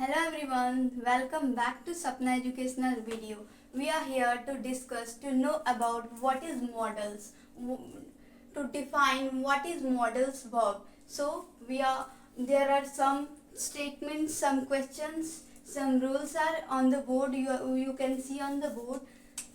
Hello everyone, welcome back to Sapna Educational Video. We are here to discuss, to know about what is modals, to define what is modals verb. So there are some statements, some questions, some rules are on the board. You can see on the board.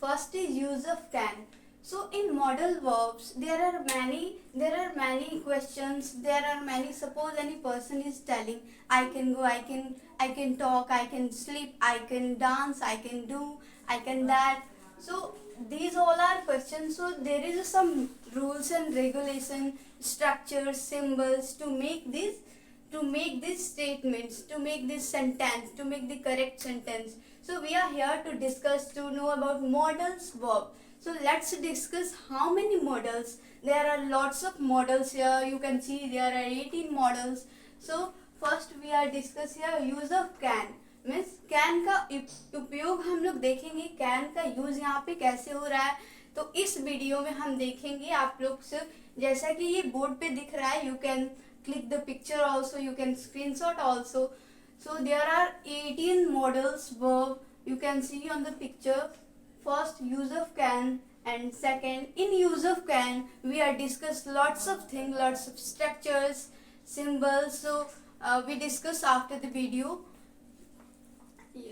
First is use of can. So in modal verbs there are many questions, there are many. Suppose any person is telling I can go, I can talk, I can sleep, I can dance, I can do, I can that. So these all are questions. So there is some rules and regulation, structures, symbols to make these statements, to make this sentence, to make the correct sentence. So we are here to discuss, to know about modals verb. So let's discuss how many modals. There are lots of modals here. You can see there are 18 modals. So first we are discuss here use of can. Means can का उपयोग हम लोग देखेंगे, can का use यहाँ पे कैसे हो रहा है. तो इस वीडियो में हम देखेंगे. आप लोग से जैसा कि ये बोर्ड पे दिख रहा है, you can click the picture also, you can screenshot also. So there are 18 modals verb you can see on the picture. First use of can, and second in use of can we are discuss lots of things, lots of structures, symbols. So we discuss after the video.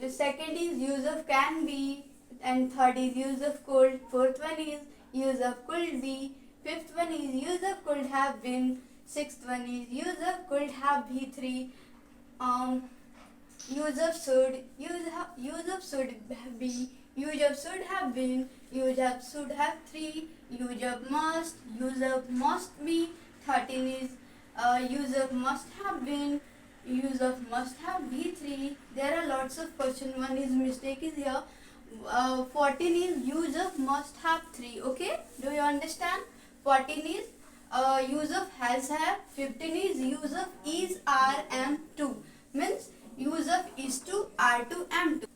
Second is use of can be, and third is use of could, fourth one is use of could be, fifth one is use of could have been, sixth one is use of could have be3, use of should, use of should be, use of should have been, use of should have 3, use of must be. 13 is use of must have been, use of must have be3. There are lots of question. One is mistake is here. 14 is use of must have 3. Okay, do you understand? 14 is use of has have. 15 is use of is are am to, means use of is to, are to, am to.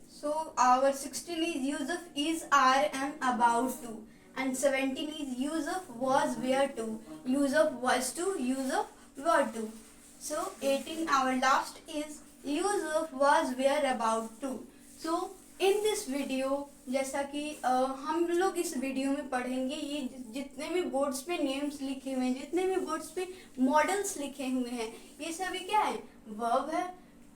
So our 16 is use of is, are, am, about to, and 17 is use of was, were to, use of was to, use of were to. So 18 our last is use of was, were, about to. So in this video, जैसा कि हम लोग इस video में पढ़ेंगे, ये जितने भी बोर्ड्स पे नेम्स लिखे हुए हैं, जितने भी बोर्ड्स पे मॉडल्स लिखे हुए हैं, ये सभी क्या है, वर्ब है.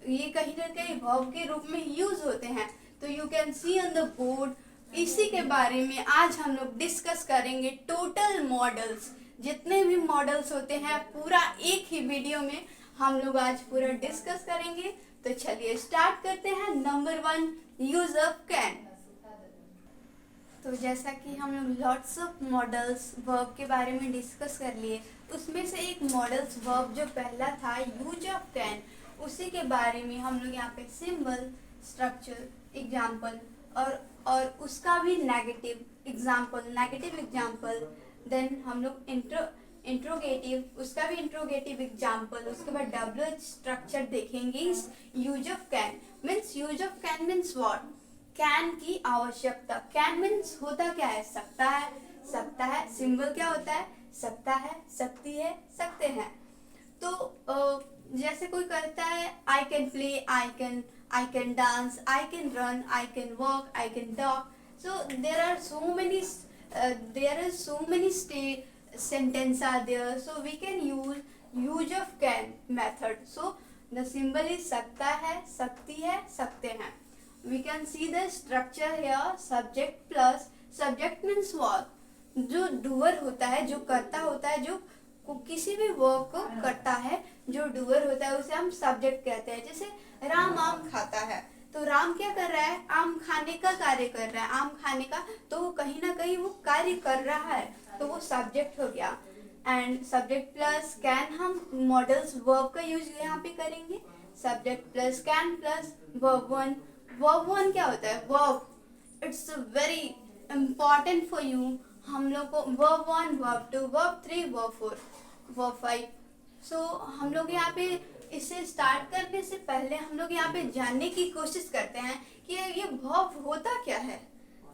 ये कहीं ना कहीं वर्ब के रूप में यूज होते हैं. तो you can see on the board. इसी के बारे में आज हम लोग डिस्कस करेंगे. टोटल मॉडल्स, जितने भी मॉडल्स होते हैं, पूरा एक ही वीडियो में हम लोग आज पूरा डिस्कस करेंगे. तो चलिए स्टार्ट करते हैं. Number 1 use of can. तो जैसा कि हम लोग लॉट्स ऑफ मॉडल्स वर्ब के बारे में डिस्कस कर लिए, उसमें से एक मॉडल्स वर्ब जो पहला था यूज ऑफ कैन, उसी के बारे में हम लोग यहाँ पे सिंबल, स्ट्रक्चर, एग्जाम्पल और उसका भी नेगेटिव एग्जाम्पल. देन हम लोग इंट्रोगेटिव, उसका भी इंट्रोगेटिव एग्जाम्पल. उसके बाद WH स्ट्रक्चर देखेंगे. Use of can means, use of can means what, can की आवश्यकता. कैन मीन्स होता क्या है, सकता है. सिंबल क्या होता है, सकता है, सकती है, सकते हैं. तो जैसे कोई करता है I can play, I can dance, I can run, I can walk, I can talk. So there are so many sentence are there. So we can use of can method. So the symbol is सकता है, सकती है, सकते हैं. We can see the structure here. Subject plus, subject means what, जो doer होता है, जो करता होता है, जो किसी भी वर्क को करता है, जो डूअर होता है उसे हम सब्जेक्ट कहते हैं. जैसे राम आम खाता है, तो राम क्या कर रहा है, आम खाने का कार्य कर रहा है, आम खाने का. तो कहीं ना कहीं वो कार्य कर रहा है, तो वो सब्जेक्ट हो गया. एंड सब्जेक्ट प्लस कैन, हम मॉडल्स वर्ब का यूज यहाँ पे करेंगे. Subject plus can plus verb 1. Verb 1 क्या होता है, verb. It's very important for you. हम लोग को verb 1, verb 2, verb 3, verb 4, verb 5. सो हम लोग यहाँ पे इसे स्टार्ट करने से पहले हम लोग यहाँ पे जानने की कोशिश करते हैं कि ये वर्ब होता क्या है.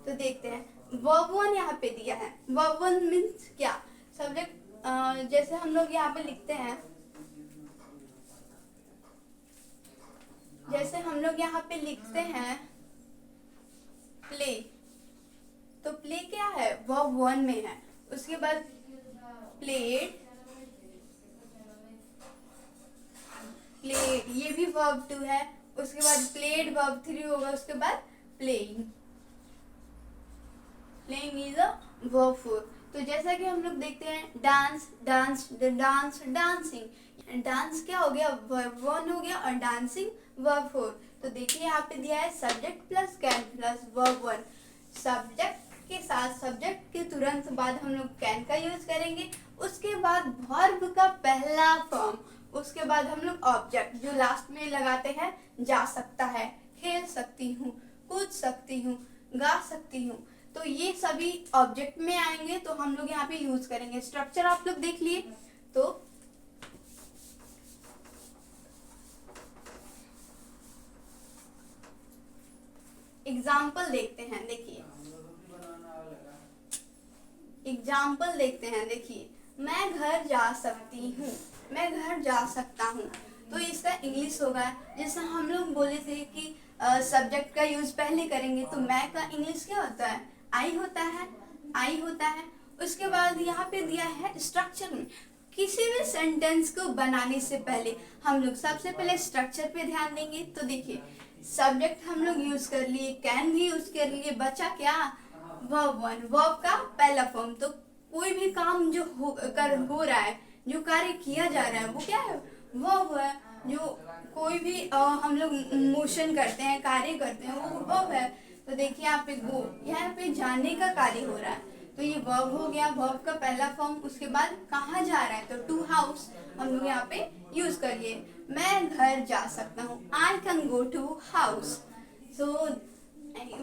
तो देखते हैं. वर्ब 1 यहाँ पे दिया है. वर्ब 1 मीन्स क्या, सब्जेक्ट. जैसे हम लोग यहाँ पे लिखते हैं जैसे हम लोग यहाँ पे लिखते हैं प्ले, तो प्ले क्या है, वर्ब 1 में है। उसके बाद प्लेड, प्लेड ये भी वर्ब 2 है। उसके बाद प्लेड वर्ब 3 होगा। उसके बाद playing, playing is a verb 4। तो जैसा कि हम लोग देखते हैं dance, dance, dance, dancing. Dance क्या हो गया, वर्ब 1 हो गया, और डांसिंग वर्ब 4। तो देखिए यहाँ पे दिया है subject plus can plus verb 1। Subject के साथ, सब्जेक्ट के तुरंत बाद हम लोग कैन का यूज करेंगे। उसके बाद वर्ब का पहला फॉर्म, उसके बाद हम लोग ऑब्जेक्ट जो लास्ट में लगाते हैं, जा सकता है, खेल सकती हूँ, कूद सकती हूँ, गा सकती हूँ। तो ये सभी ऑब्जेक्ट में आएंगे, तो हम लोग यहाँ पे यूज करेंगे। स्ट्रक्चर आप लोग देख लिए। तो एग्जाम्पल देखते हैं, देखिए एग्जाम्पल देखते हैं। देखिए मैं घर जा सकती हूँ, मैं घर जा सकता हूँ। तो इसका इंग्लिश होगा, जैसे हम लोग बोले थे कि सब्जेक्ट का यूज पहले करेंगे, तो मैं का इंग्लिश क्या होता है, आई होता है, आई होता है। उसके बाद यहाँ पे दिया है स्ट्रक्चर में, किसी भी सेंटेंस को बनाने से पहले हम लोग सबसे पहले स्ट्रक्चर पे ध्यान देंगे। तो देखिए सब्जेक्ट हम लोग यूज कर लिए, कैन भी यूज कर लिए, बचा क्या, वर्ब 1, वर्ब का पहला फॉर्म। तो कोई भी काम जो हो रहा है, जो कार्य किया जा रहा है, वो क्या है, वर्ब है। जो कोई भी हम लोग मोशन करते हैं, कार्य करते हैं, वो वर्ब है। तो देखिए यहाँ पे गो, यहाँ पे जाने का कार्य हो रहा है, तो ये वर्ब हो गया, वर्ब का पहला फॉर्म। उसके बाद कहाँ जा रहा है, तो टू हाउस हम लोग यहाँ पे यूज करिए। मैं घर जा सकता हूँ, I can go to house. So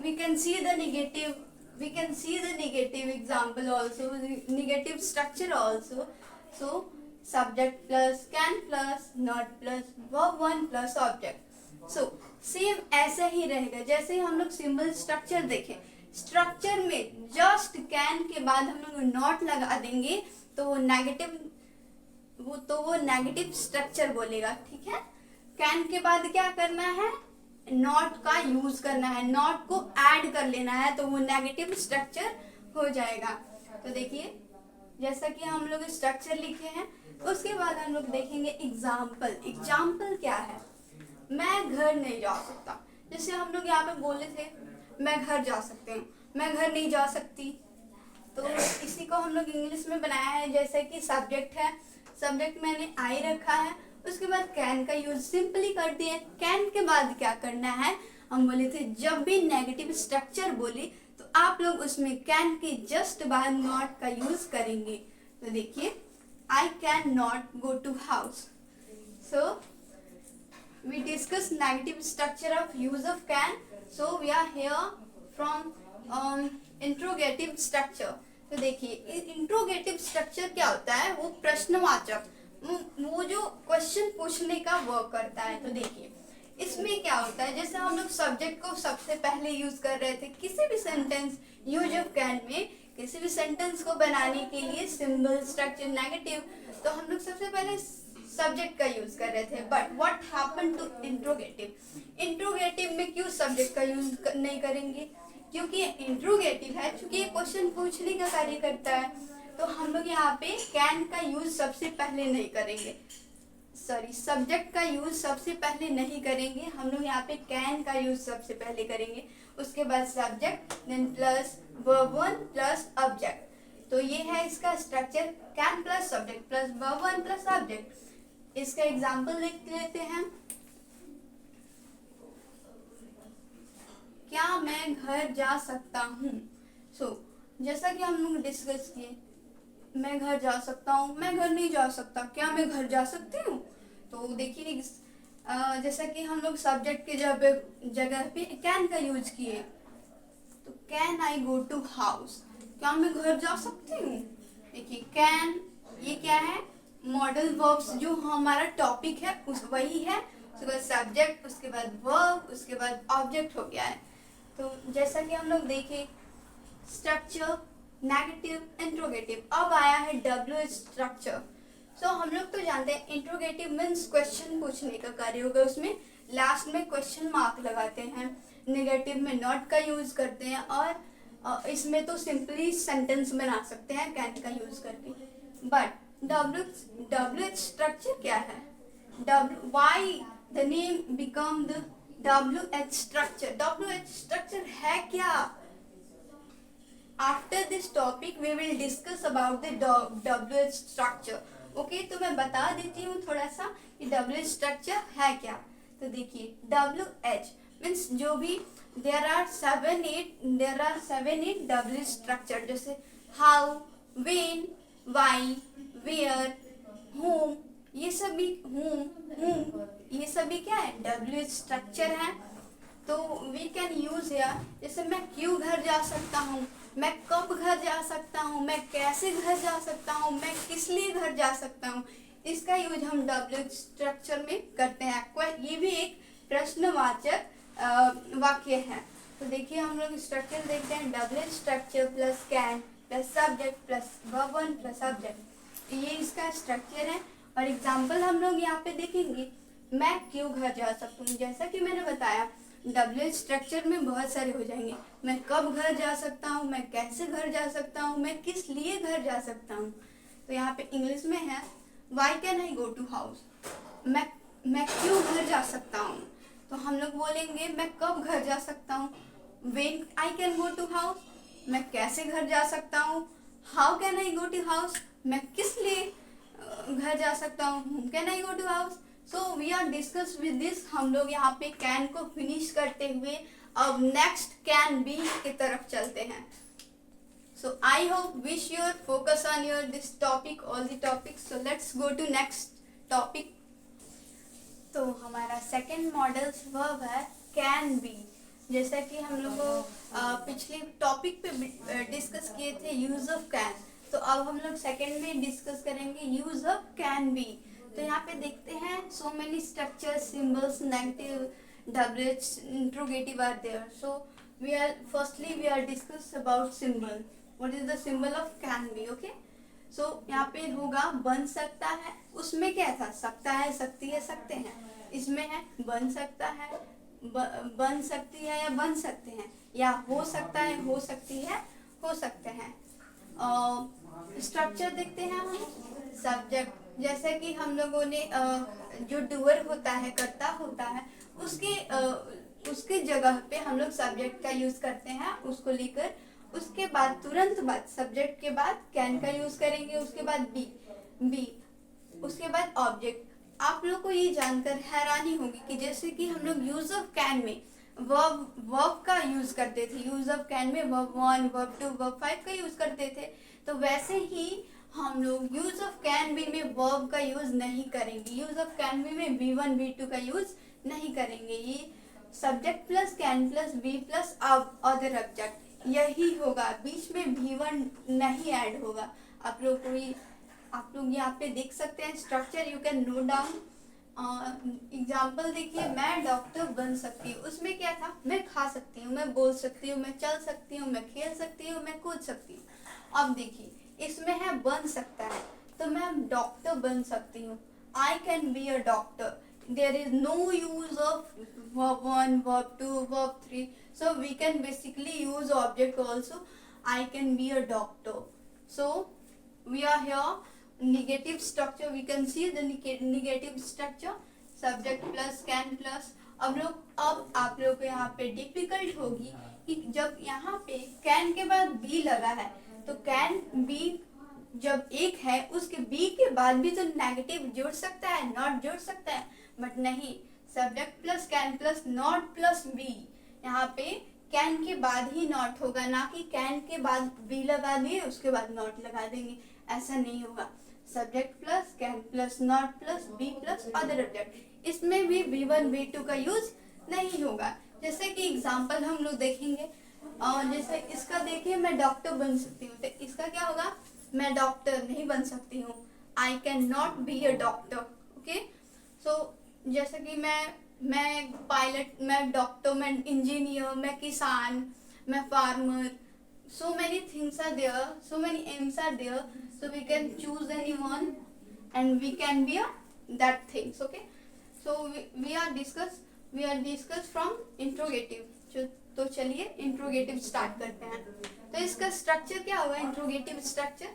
we can see the negative, we can see the negative example also, the negative structure also. So subject plus can plus not plus verb 1 plus object. So same ऐसा ही रहेगा जैसे हम लोग symbol structure देखें। Structure में just can के बाद हम लोग नॉट लगा देंगे, तो वो नेगेटिव स्ट्रक्चर बोलेगा, ठीक है। कैन के बाद क्या करना है, नॉट का यूज करना है, नॉट को ऐड कर लेना है, तो वो नेगेटिव स्ट्रक्चर हो जाएगा। तो देखिए जैसा कि हम लोग स्ट्रक्चर लिखे हैं, उसके बाद हम लोग देखेंगे एग्जाम्पल। एग्जाम्पल क्या है, मैं घर नहीं जा सकता। जैसे हम लोग यहाँ पे बोले थे मैं घर जा सकते हूँ, मैं घर नहीं जा सकती। तो इसी को हम लोग इंग्लिश में बनाया है, जैसे कि सब्जेक्ट है, सब्जेक्ट मैंने आई रखा है। उसके बाद कैन का यूज सिंपली कर दिए। कैन के बाद क्या करना है, हम बोले थे जब भी नेगेटिव स्ट्रक्चर बोले तो आप लोग उसमें कैन के जस्ट बाद नॉट का यूज करेंगे। तो देखिए I can not go to house. So we discuss negative structure of use of can. So we are here from interrogative structure. तो देखिए इंट्रोगेटिव स्ट्रक्चर क्या होता है, वो प्रश्नवाचक, वो जो क्वेश्चन पूछने का वर्क करता है। तो देखिए इसमें क्या होता है, जैसे हम लोग सब्जेक्ट को सबसे पहले यूज कर रहे थे किसी भी सेंटेंस यूज ऑफ कैन में, किसी भी सेंटेंस को बनाने के लिए सिंबल स्ट्रक्चर नेगेटिव, तो हम लोग सबसे पहले सब्जेक्ट का यूज कर रहे थे। But what happen to interrogative, interrogative में क्यों सब्जेक्ट का यूज नहीं करेंगे, क्योंकि इंट्रोगेटिव है, क्योंकि ये क्वेश्चन पूछने का कार्य करता है। तो हम लोग यहाँ पे कैन का यूज सबसे पहले नहीं करेंगे, सॉरी सब्जेक्ट का यूज सबसे पहले नहीं करेंगे, हम लोग यहाँ पे कैन का यूज सबसे पहले करेंगे। उसके बाद subject, then plus verb 1 plus object. तो ये है इसका structure, can plus subject plus verb 1 plus object. इसका एग्जाम्पल देख लेते हैं। क्या मैं घर जा सकता हूँ। जैसा कि हम लोग डिस्कस किए, मैं घर जा सकता हूँ, मैं घर नहीं जा सकता, क्या मैं घर जा सकती हूँ। तो देखिए जैसा कि हम लोग सब्जेक्ट के जगह पे कैन का यूज किए, तो can I go to house, क्या मैं घर जा सकती हूँ। देखिए कैन ये क्या है, मॉडल वर्ब्स जो हमारा टॉपिक है उस वही है, उसके बाद सब्जेक्ट, उसके बाद वर्ब, उसके बाद ऑब्जेक्ट हो गया है। तो जैसा कि हम लोग देखें स्ट्रक्चर, नेगेटिव, इंट्रोगेटिव। अब आया है डब्ल्यू स्ट्रक्चर। सो हम लोग तो जानते हैं इंट्रोगेटिव मीन्स क्वेश्चन पूछने का कार्य होगा, उसमें लास्ट में क्वेश्चन मार्क लगाते हैं, नेगेटिव में नॉट का यूज करते हैं, और इसमें तो सिंपली सेंटेंस बना सकते हैं कैन का यूज करके। बट WH स्ट्रक्चर क्या है? Why the name become the WH structure? WH structure है क्या? After this topic we will discuss about the WH structure. Okay, तो मैं बता देती हूँ थोड़ा सा कि WH स्ट्रक्चर है क्या। तो देखिए, WH मीन्स जो भी देर आर 7-8 WH स्ट्रक्चर, जैसे how, when, why, where, whom, ये सभी ये सभी क्या है? WH स्ट्रक्चर है। तो वी कैन यूज हियर, जैसे मैं क्यों घर जा सकता हूँ, मैं कब घर जा सकता हूँ, मैं कैसे घर जा सकता हूँ, मैं किस लिए घर जा सकता हूँ, इसका यूज हम WH स्ट्रक्चर में करते हैं। ये भी एक प्रश्नवाचक वाक्य है। तो देखिए, हम लोग स्ट्रक्चर देखते हैं, WH structure plus can plus subject plus verb one plus subject, ये इसका स्ट्रक्चर है। और एग्जाम्पल हम लोग यहाँ पे देखेंगे, मैं क्यों घर जा सकता हूँ, जैसा कि मैंने बताया WH स्ट्रक्चर में बहुत सारे हो जाएंगे। मैं कब घर जा सकता हूँ, मैं कैसे घर जा सकता हूँ, मैं किस लिए घर जा सकता हूँ। तो यहाँ पे इंग्लिश में है, why can I go to house, मैं क्यों घर जा सकता हूँ। तो हम लोग बोलेंगे मैं कब घर जा सकता हूँ, when I can go to house, मैं कैसे घर जा सकता हूँ, how can I go to house, मैं किस लिए घर जा सकता हूँ, can I go to house. So we are discuss with this. हम लोग यहाँ पे कैन को फिनिश करते हुए अब नेक्स्ट कैन बी की तरफ चलते हैं। So I hope wish your focus on your this topic, all the topics. So let's go to next topic. तो हमारा सेकेंड मॉडल वर्ब है कैन बी। जैसा कि हम लोग पिछले टॉपिक पे डिस्कस किए थे यूज ऑफ कैन, तो अब हम लोग सेकेंड में डिस्कस करेंगे यूज ऑफ कैन बी। तो यहाँ पे देखते हैं, so many structures, symbols, negative, WH, interrogative are there. So we are discuss about symbol. What is the symbol of can be? Okay, so यहाँ पे होगा बन सकता है, उसमें क्या था? सकता है, सकती है, सकते हैं। इसमें है बन सकता है, बन सकती है या बन सकते हैं, या हो सकता है, हो सकती है, हो सकते हैं। स्ट्रक्चर देखते हैं हम, सब्जेक्ट, जैसे कि हम लोगों ने जो डूअर होता है, करता होता है, उसके जगह पे हम लोग सब्जेक्ट का यूज करते हैं, उसको लेकर। उसके बाद तुरंत बाद सब्जेक्ट के बाद कैन का यूज करेंगे, उसके बाद बी, उसके बाद ऑब्जेक्ट। आप लोग को ये जानकर हैरानी होगी कि जैसे कि हम लोग यूज ऑफ कैन में वर्ब का यूज करते थे, यूज ऑफ कैन में वर्ब 1, वर्ब 2, वर्ब 5 का यूज करते थे, तो वैसे ही हम लोग यूज ऑफ कैन बी में वर्ब का यूज नहीं करेंगे। यूज ऑफ कैन बी में V1 V2 का यूज नहीं करेंगे। ये subject plus can plus be plus other object यही होगा, बीच में V1 नहीं ऐड होगा। आप लोग यहाँ पे देख सकते हैं structure, you can note down. Example देखिए, मैं डॉक्टर बन सकती हूँ, उसमें क्या था? मैं खा सकती हूँ, मैं बोल सकती हूँ, मैं चल सकती हूँ, मैं खेल सकती हूँ, मैं कूद सकती हूँ। अब देखिए, इसमें है बन सकता है, तो मैं डॉक्टर बन सकती हूँ, I can be a doctor. There is no use of verb 1, verb 2, verb 3, so we can basically use object also. I can be a doctor. So we are here, negative structure, we can see the negative structure, subject plus can plus। अब आप लोग को यहाँ पे difficult होगी कि जब यहाँ पे कैन के बाद बी लगा है, तो कैन बी जब एक है, उसके बी के बाद भी तो नेगेटिव जुड़ सकता है, नॉट जुड़ सकता है, बट नहीं, subject plus can plus not plus be. यहाँ पे कैन के बाद ही नॉट होगा, ना कि कैन के बाद बी लगा दिए उसके बाद नॉट लगा देंगे, ऐसा नहीं होगा। Subject plus can plus not plus be plus other object, इसमें भी V1 V2 का यूज नहीं होगा। जैसे कि एग्जाम्पल हम लोग देखेंगे, और जैसे इसका देखिए, मैं डॉक्टर बन सकती हूँ, तो इसका क्या होगा? मैं डॉक्टर नहीं बन सकती हूँ, I can not be a doctor. Okay, so जैसे कि मैं पायलट, मैं डॉक्टर, मैं इंजीनियर, मैं किसान, मैं farmer, so many things are there, so many aims are there, so we can choose anyone and we can be a that things. Okay, so we are discuss we are discuss from interrogative. तो चलिए interrogative start करते हैं। तो इसका structure क्या होगा interrogative structure?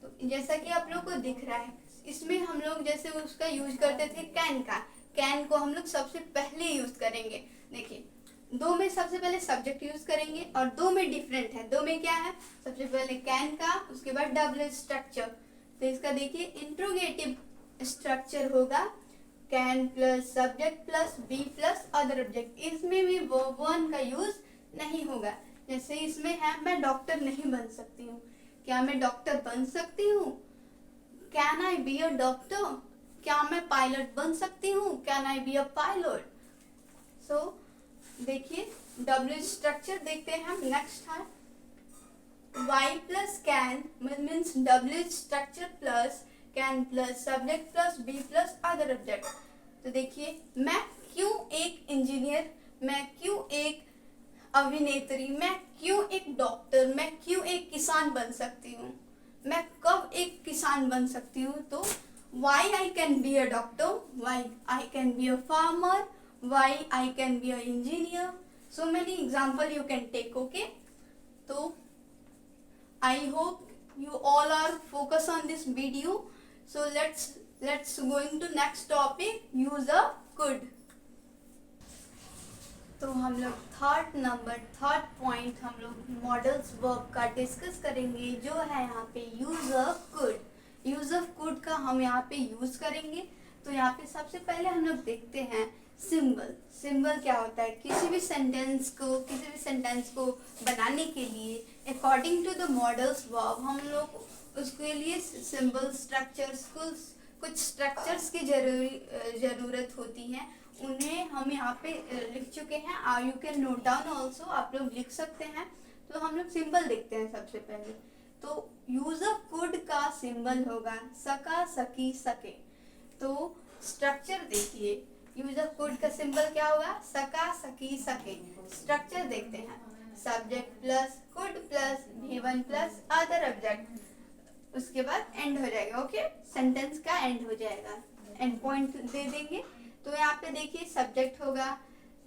तो जैसा कि आप लोग को दिख रहा है, इसमें हम लोग जैसे उसका यूज करते थे कैन का, कैन को हम लोग सबसे पहले यूज करेंगे। देखिए, दो में सबसे पहले सब्जेक्ट यूज करेंगे और दो में डिफरेंट है। दो में क्या है? सबसे पहले कैन का, उसके बाद डबल स्ट्रक्चर। तो इसका देखिए इंट्रोगेटिव स्ट्रक्चर होगा can plus subject plus be plus other object. इसमें भी वर्ब वन का यूज नहीं होगा। जैसे इसमें है मैं डॉक्टर नहीं बन सकती हूँ, क्या मैं डॉक्टर बन सकती हूँ? Can I be a doctor? क्या मैं पायलट बन सकती हूँ? Can I be a pilot? So देखिए डब्ल्यू स्ट्रक्चर देखते हैं हम। नेक्स्ट है y plus can means W structure plus can plus subject plus be plus other object. तो देखिए मैं क्यों एक इंजीनियर, मैं क्यों एक अभिनेत्री, मैं क्यों एक डॉक्टर, मैं क्यों एक किसान बन सकती हूँ? मैं कब एक किसान बन सकती हूँ? तो why I can be a doctor, why I can be a farmer, why I can be a engineer. So many example you can take, okay? So I hope you all are focused on this video. So let's going to next topic, use a could. तो हम लोग third point हम लोग models verb का discuss करेंगे, जो है यहाँ पे use of could. Use of could का हम यहाँ पे यूज करेंगे। तो यहाँ पे सबसे पहले हम लोग देखते हैं सिंबल। सिंबल क्या होता है? किसी भी सेंटेंस को बनाने के लिए according to the models verb हम लोग उसके लिए सिंबल स्ट्रक्चर्स कुछ स्ट्रक्चर्स की जरूरत होती है। उन्हें हम यहाँ पे लिख चुके हैं। You can note down also, आप लोग लिख सकते हैं। तो हम लोग सिंबल देखते हैं सबसे पहले। तो यूज ऑफ कुड का सिंबल होगा सका सकी सके। तो स्ट्रक्चर देखिए, यूज ऑफ कुड का सिंबल क्या होगा? सका सकी सके। स्ट्रक्चर देखते हैं, subject plus could plus V1 plus other object, उसके बाद एंड हो जाएगा। ओके, सेंटेंस का एंड हो जाएगा, एंड पॉइंट दे देंगे। तो यहाँ पे देखिए सब्जेक्ट होगा।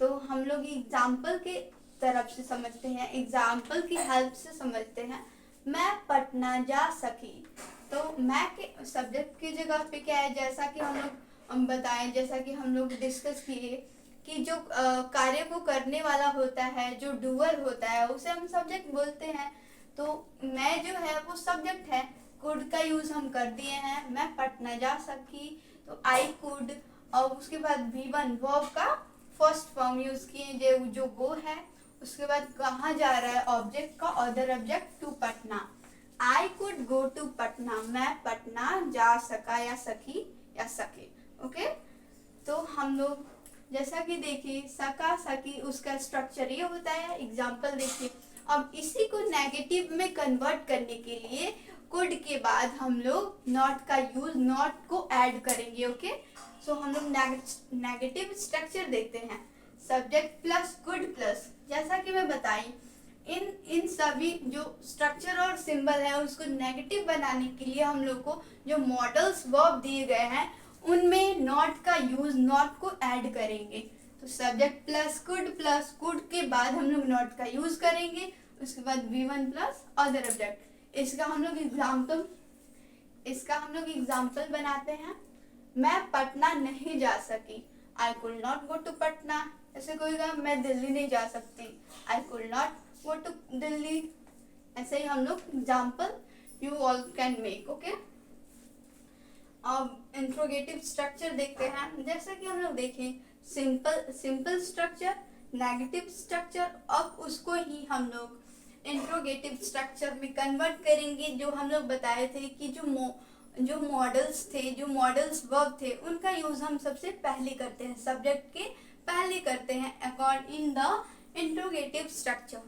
तो हम लोग एग्जाम्पल के तरफ से समझते हैं, एग्जाम्पल की हेल्प से समझते हैं। मैं पटना जा सकी। तो मैं के सब्जेक्ट की जगह पे क्या है? जैसा कि हम बताएं, जैसा कि हम लोग डिस्कस किए कि जो कार्य को करने वाला होता है, जो डूअर होता है, उसे हम सब्जेक्ट बोलते हैं। तो मैं जो है वो सब्जेक्ट है। कुड का यूज हम कर दिए हैं, मैं पटना जा सकी। तो आई कुड, और उसके बाद V1 वर्ब का फर्स्ट फॉर्म यूज किए जो गो है। उसके बाद कहाँ जा रहा है? ऑब्जेक्ट का other object to Patna. I could go to Patna, मैं पटना जा सका या सकी या सके। ओके, तो हम लोग जैसा कि देखिए सका सकी, उसका स्ट्रक्चर ये होता है। एग्जाम्पल देखिए, अब इसी को नेगेटिव में कन्वर्ट करने के लिए कुड के बाद हम लोग नॉट का यूज, नॉट को ऐड करेंगे। ओके, सो हम लोग नेगेटिव स्ट्रक्चर देखते हैं, सब्जेक्ट प्लस कुड प्लस। जैसा कि मैं बताई, इन सभी जो स्ट्रक्चर और सिंबल है उसको नेगेटिव बनाने के लिए हम लोग को जो मॉडल्स वर्ब दिए गए हैं उनमें नॉट का यूज, नॉट को ऐड करेंगे। तो सब्जेक्ट प्लस कुड के बाद हम लोग नॉट का यूज करेंगे। उसके बाद V1 प्लस अदर ऑब्जेक्ट। इसका हम लोग एग्जाम्पल बनाते हैं। मैं पटना नहीं जा सकी, I could not go to Patna. ऐसे कोई कहा मैं दिल्ली नहीं जा सकती, I could not go to Delhi. ऐसे ही हम लोग example you all can make. Okay, अब इंट्रोगेटिव स्ट्रक्चर देखते हैं। जैसा कि हम लोग देखें सिंपल स्ट्रक्चर, नेगेटिव स्ट्रक्चर, अब उसको ही हम लोग इंट्रोगेटिव स्ट्रक्चर में कन्वर्ट करेंगे। जो हम लोग बताए थे कि जो मॉडल्स थे, जो मॉडल्स वर्ब थे, उनका यूज हम सबसे पहले करते हैं, सब्जेक्ट के पहले करते हैं accord in the interrogative structure.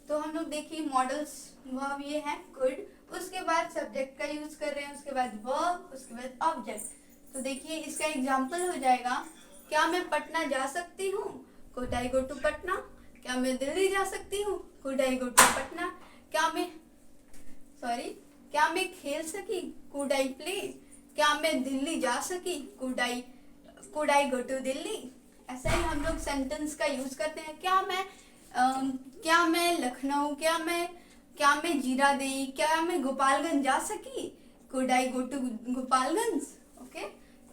तो हम लोग देखिए मॉडल्स वर्ब ये है कुड, उसके बाद सब्जेक्ट का यूज कर रहे हैं, उसके बाद वर्ब, उसके बाद ऑब्जेक्ट। तो देखिए इसका एग्जांपल हो जाएगा, क्या मैं पटना जा सकती हूँ? Could I go to Patna. क्या मैं दिल्ली जा सकती हूँ? Could I go to Patna. क्या मैं खेल सकी? Could I play. क्या मैं दिल्ली जा सकी? Could I go to Delhi. ऐसा ही हम लोग सेंटेंस का यूज करते हैं। क्या मैं लखनऊ, क्या मैं जीरादेई, क्या मैं गोपालगंज जा सकी, could I go to Gopalganj. Okay,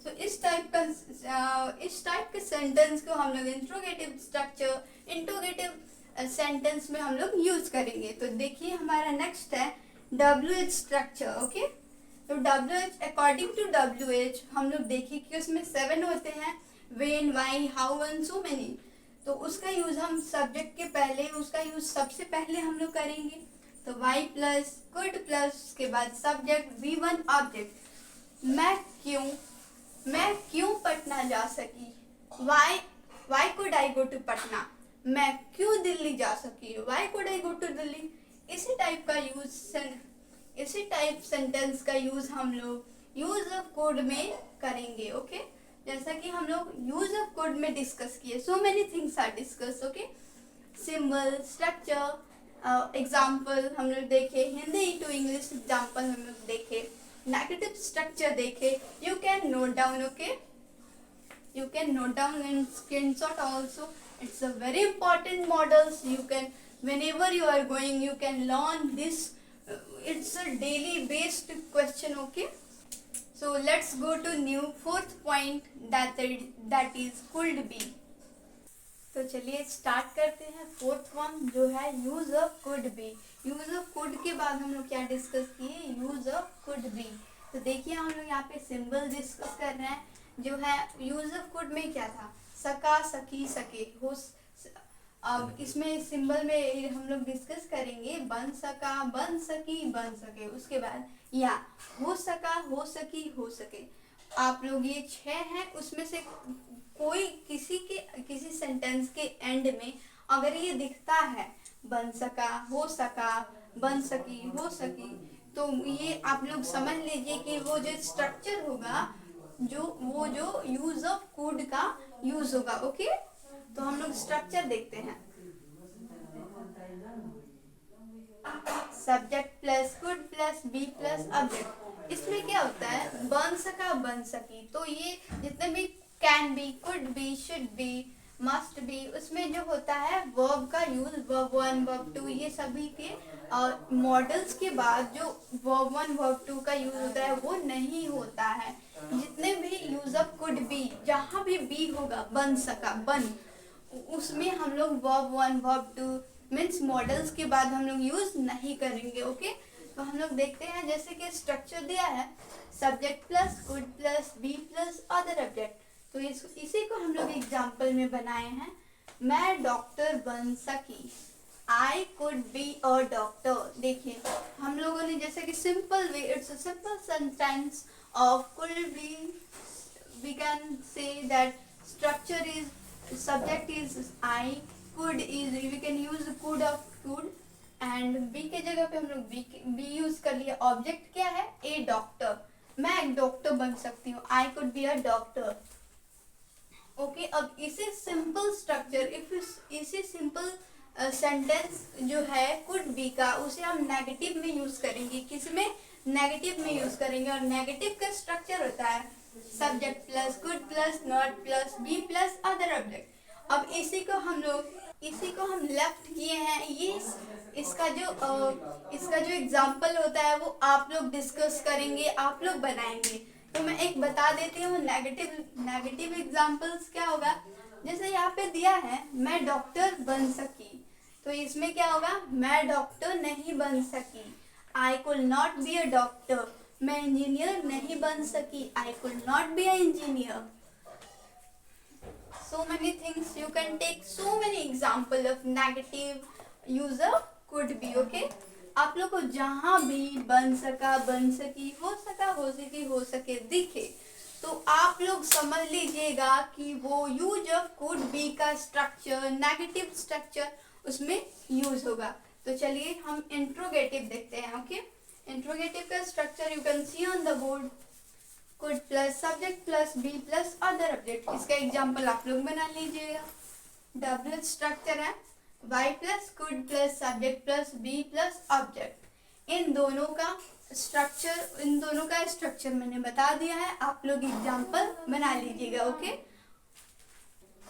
तो इस टाइप के सेंटेंस को हम लोग इंट्रोगेटिव सेंटेंस में हम लोग यूज करेंगे। तो देखिए हमारा नेक्स्ट है WH स्ट्रक्चर। ओके, तो WH अकॉर्डिंग टू WH हम लोग देखिए कि उसमें 7 होते हैं, when, why, how and so many. तो उसका यूज हम सब्जेक्ट के पहले, उसका यूज सबसे पहले हम लोग करेंगे। तो वाई प्लस कुड प्लस उसके बाद सब्जेक्ट V1 ऑब्जेक्ट। मैं क्यों पटना जा सकी, why could I go to Patna. मैं क्यों दिल्ली जा सकी, why could I go to Delhi. इसी टाइप सेंटेंस का यूज हम लोग यूज ऑफ कोड में करेंगे। ओके, जैसा कि हम लोग यूज ऑफ कोड में डिस्कस किए, so many things are discuss. Okay, symbol, structure, example हम लोग देखे, हिंदी टू इंग्लिश एग्जाम्पल हम लोग देखे, नेगेटिव स्ट्रक्चर देखे। You can note down, okay, you can note down in screenshot also. It's a very important models. You can, whenever you are going, you can learn this. It's a daily based question. Okay, so let's go to new 4th point, that is could be. तो चलिए start करते हैं 4th one, जो है use of could B. Use of could के बाद हम लोग क्या डिस्कस किए, यूज ऑफ कुड बी। तो देखिए हम लोग यहाँ पे सिंबल डिस्कस कर रहे हैं। जो है यूज ऑफ कुड में क्या था, सका, सकी, सके, हो। अब इसमें सिंबल में हम लोग डिस्कस करेंगे बन सका, बन सकी, बन सके। उसके बाद या हो सका, हो सकी, हो सके। आप लोग ये 6 हैं, उसमें से कोई किसी सेंटेंस के एंड में अगर ये दिखता है बन सका, हो सका, बन सकी, हो सकी, तो ये आप लोग समझ लीजिए कि वो जो स्ट्रक्चर होगा, वो जो यूज ऑफ कुड का यूज होगा। ओके, तो हम लोग स्ट्रक्चर देखते हैं। Subject plus could plus be plus object. इसमें क्या होता है, बन सका, बन सकी। तो ये जितने भी can be, could be, should be, must be, उसमें जो होता है वर्ब का यूज, वर्ब 1, वर्ब 2, ये सभी के मॉडल्स के बाद जो वर्ब 1, वर्ब 2 का यूज होता है वो नहीं होता है। जितने भी यूज ऑफ कुड बी, जहाँ भी बी होगा, बन सका, बन, उसमें हम लोग वर्ब 1, वर्ब 2 मीन्स मॉडल्स के बाद हम लोग यूज नहीं करेंगे। ओके, तो हम लोग देखते हैं, जैसे कि स्ट्रक्चर दिया है subject plus could plus be plus other object. तो इसी को हम लोग एग्जाम्पल में बनाए हैं। मैं डॉक्टर बन सकी, I could be a doctor. देखिए हम लोगों ने जैसे कि simple way, it's a simple sentence of could be, we can say that structure is, subject is I, could is, we can use could of could, and be के जगह पे हम लोग बी यूज कर लिया। ऑब्जेक्ट क्या है, ए doctor, मैं एक डॉक्टर बन सकती हूँ, आई could be a doctor. Okay, अब इसी सिंपल स्ट्रक्चर, इसी सिंपल सेंटेंस जो है कुड बी का, उसे हम नेगेटिव में यूज करेंगे। किसमें, नेगेटिव में यूज करेंगे। और नेगेटिव का स्ट्रक्चर होता है subject plus could plus not plus be plus other object. अब इसी को हम लेफ्ट किए हैं। ये इसका जो एग्जाम्पल होता है वो आप लोग डिस्कस करेंगे, आप लोग बनाएंगे। तो मैं एक बता देती हूँ, नेगेटिव एग्जाम्पल्स क्या होगा। जैसे यहाँ पे दिया है मैं डॉक्टर बन सकी, तो इसमें क्या होगा, मैं डॉक्टर नहीं बन सकी, I could not be a doctor. मैं इंजीनियर नहीं बन सकी, I could not be a engineer. So many things, you can take so many example of negative user could be. Okay, आप लोग को जहाँ भी बन सका, बन सकी, हो सका, हो सकी, हो सके दिखे, तो आप लोग समझ लीजिएगा कि वो यूज ऑफ कुड बी का स्ट्रक्चर, नेगेटिव स्ट्रक्चर उसमें यूज होगा। तो चलिए हम इंट्रोगेटिव देखते हैं। ओके, इंट्रोगेटिव का structure you can see on the board, could plus subject plus be plus other object. इसका एग्जांपल आप लोग बना लीजिएगा। डबल स्ट्रक्चर है Y plus could plus subject plus be plus object. इन दोनों का स्ट्रक्चर मैंने बता दिया है, आप लोग एग्जांपल बना लीजिएगा। ओके,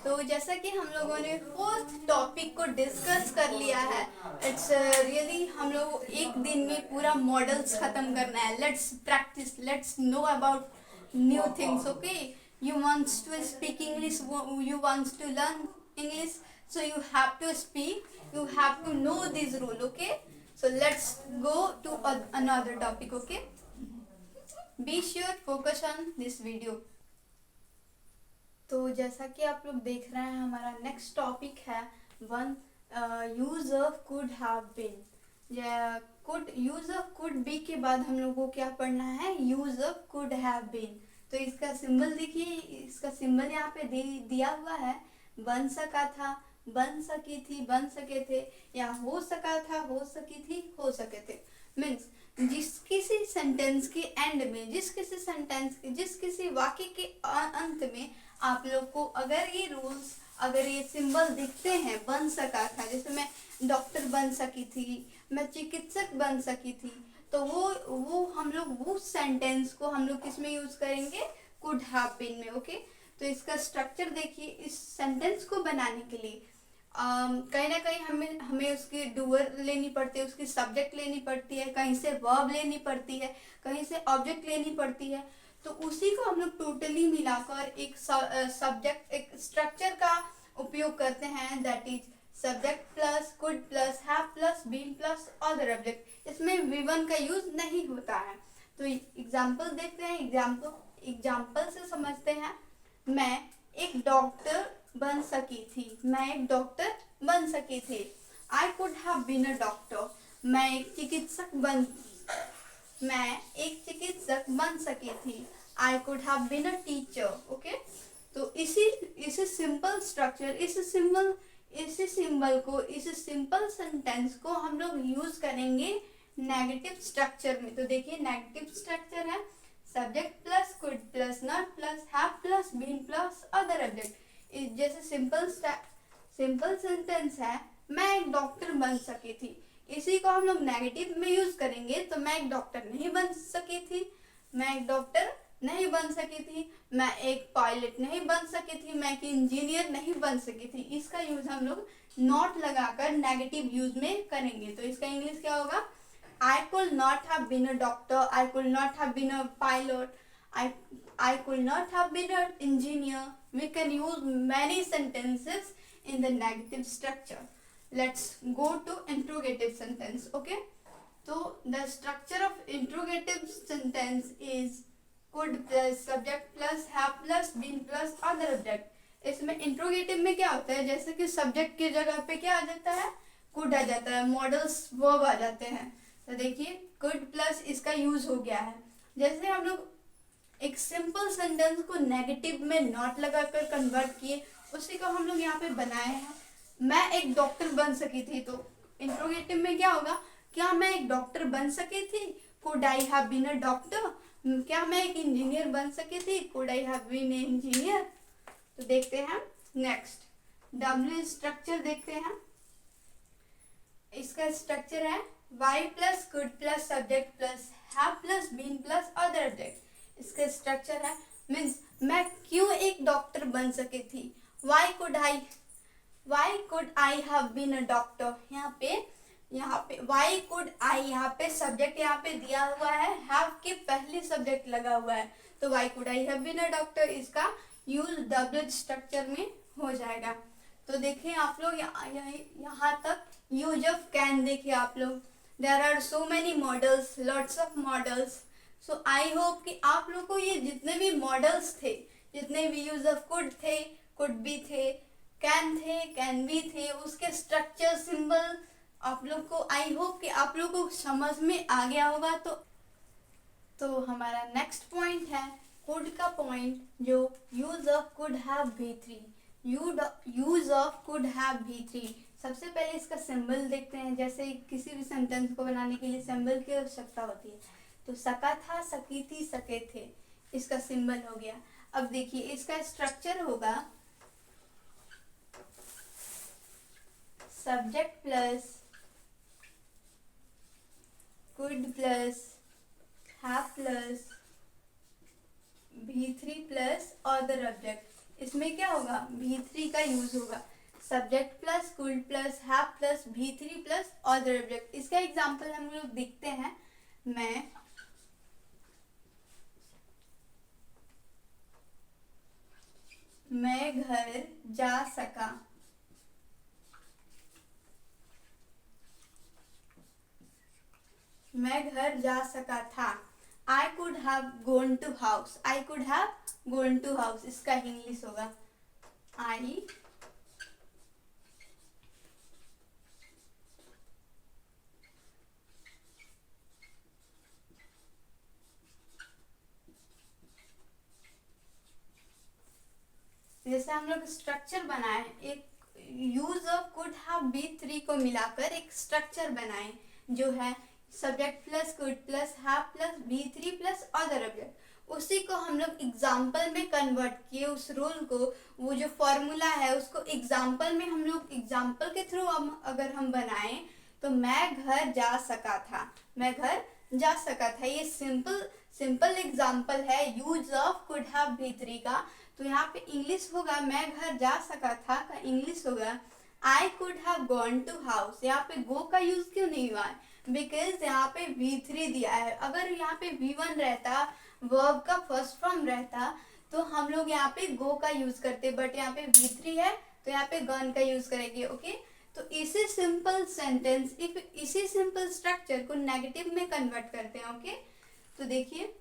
तो जैसा कि हम लोगों ने फोर्थ टॉपिक को डिस्कस कर लिया है, इट्स रियली हम लोग एक दिन में पूरा मॉडल्स खत्म करना है. Let's practice, let's know about new things. Okay, you wants to speak English, you wants to learn English, so you have to speak, you have to know this rule. Okay, so let's go to another topic. Okay, be sure focus on this video. तो जैसा कि आप लोग देख रहे हैं, हमारा next topic है one use of could have been. या could, use of could be के बाद हम लोग को क्या पढ़ना है, use of could have been. तो इसका सिंबल देखिए, इसका सिंबल यहाँ पे दिया हुआ है. बन सका था, बन सकी थी, बन सके थे, या हो सका था, हो सकी थी, हो सके थे. मीन्स जिस किसी सेंटेंस के एंड में, जिस किसी वाक्य के अंत में आप लोग को अगर ये रूल्स, अगर ये सिंबल दिखते हैं, बन सका था, जैसे मैं डॉक्टर बन सकी थी, मैं चिकित्सक बन सकी थी, तो वो हम लोग उस सेंटेंस को हम लोग किस में यूज करेंगे, कुड हैव बीन में. ओके, तो इसका स्ट्रक्चर देखिए. इस सेंटेंस को बनाने के लिए कहीं ना कहीं हमें उसकी डूअर लेनी पड़ती है, उसकी सब्जेक्ट लेनी पड़ती है, कहीं से वर्ब लेनी पड़ती है, कहीं से ऑब्जेक्ट लेनी पड़ती है. तो उसी को हम लोग टोटली मिलाकर एक सब्जेक्ट, एक स्ट्रक्चर का उपयोग करते हैं, that is subject plus could plus have plus been plus other object. इसमें V1 का यूज नहीं होता है. तो एग्जाम्पल देखते हैं, एग्जाम्पल से समझते हैं. मैं एक डॉक्टर बन सकी थी, मैं एक डॉक्टर बन सकी थी. I could have been a doctor. मैं एक चिकित्सक बन सकी थी. I could have been a teacher. Okay, तो इसी सिंपल स्ट्रक्चर, इस सिंबल को, इस सिंपल सेंटेंस को हम लोग यूज करेंगे नेगेटिव स्ट्रक्चर में. तो देखिए, नेगेटिव स्ट्रक्चर है subject plus could plus not plus have plus been plus other object. जैसे सिंपल सेंटेंस है, मैं एक डॉक्टर बन सकी थी. इसी को हम लोग नेगेटिव में यूज करेंगे, तो मैं एक डॉक्टर नहीं बन सकी थी, मैं एक डॉक्टर नहीं बन सकी थी, मैं एक पायलट नहीं बन सकी थी, मैं एक इंजीनियर नहीं बन सकी थी. इसका यूज हम लोग नॉट लगाकर नेगेटिव यूज में करेंगे. तो इसका इंग्लिश क्या होगा, I could not have been a doctor, I could not have been a pilot, I could not have been an engineer. We can use many sentences in the negative structure. Let's go to interrogative sentence. Okay, so the structure of interrogative sentence is could plus subject plus have plus been plus other object. इसमें interrogative में क्या होता है, जैसे कि subject की जगह पे क्या आ जाता है, कुड आ जाता है, मॉडल्स वर्ब आ जाते हैं. तो देखिए, कुड प्लस इसका यूज हो गया है. जैसे हम लोग एक सिंपल सेंटेंस को नेगेटिव में नॉट लगाकर कन्वर्ट किए, उसी को हम लोग यहाँ पे बनाए हैं. मैं एक डॉक्टर बन सकी थी, तो इंट्रोगेटिव में क्या होगा, क्या मैं एक डॉक्टर बन सकी थी, could I have been a doctor. क्या मैं एक इंजीनियर बन सकी थी, could I have been a engineer. तो देखते हैं नेक्स्ट डब्ल्यू स्ट्रक्चर देखते हैं. इसका स्ट्रक्चर है y plus could plus subject plus have plus been plus other object. इसका स्ट्रक्चर है, मीन्स मैं क्यों एक डॉक्टर बन सकी थी. why could I have been a doctor. यहाँ पे why could I, यहाँ पे सब्जेक्ट यहाँ पे दिया हुआ है, have के पहले सब्जेक्ट लगा हुआ है, तो why could I have been a doctor इसका यूज डबल स्ट्रक्चर में हो जाएगा. तो देखिए आप लोग यहाँ तक यूज ऑफ कैन देखिए आप लोग. There are so many models, lots of models. So I hope कि आप लोग को ये जितने भी मॉडल्स थे, जितने भी यूज ऑफ कुड थे, कुड बी थे, कैन बी थे, उसके स्ट्रक्चर, सिंबल आप लोग को, आई होप कि आप लोग को समझ में आ गया होगा. तो हमारा नेक्स्ट पॉइंट है कुड का पॉइंट, जो use of could have V3. Use of could have V3. सबसे पहले इसका सिंबल देखते हैं. जैसे किसी भी सेंटेंस को बनाने के लिए सिंबल की आवश्यकता होती है. तो सका था, सकी थी, सके थे, इसका सिंबल हो गया. अब देखिए इसका स्ट्रक्चर होगा subject plus could plus have plus V3 plus other object. इसमें क्या होगा, V3 का यूज होगा। Subject plus could plus have plus V3 plus other object. इसका एग्जांपल हम लोग देखते हैं। मैं घर जा सका। मैं घर जा सका था। I could have gone to house. I could have gone to house, इसका इंग्लिश होगा आई जैसे हम लोग स्ट्रक्चर बनाए, एक use of could have V3 को मिलाकर एक स्ट्रक्चर बनाए जो है subject plus could plus have plus V3 plus other object. उसी को हम लोग एग्जाम्पल में कन्वर्ट किए, उस रूल को, वो जो फॉर्मूला है उसको एग्जाम्पल में हम लोग एग्जाम्पल के थ्रू अगर हम बनाए तो मैं घर जा सका था। मैं घर जा सका था, ये सिंपल एग्जाम्पल है use of could have V3 का। तो यहाँ पे इंग्लिश होगा मैं घर जा सका था का इंग्लिश होगा I could have gone to house. यहाँ पे गो का यूज क्यों नहीं हुआ है, बिकॉज यहाँ पे V3 दिया है। अगर यहाँ पे V1 रहता, वर्ब का फर्स्ट फॉर्म रहता, तो हम लोग यहाँ पे गो का यूज करते, बट यहाँ पे V3 है तो यहाँ पे गॉन का यूज करेंगे। ओके, तो इसी सिंपल सेंटेंस, इसी सिंपल स्ट्रक्चर को नेगेटिव में कन्वर्ट करते हैं। ओके, तो देखिए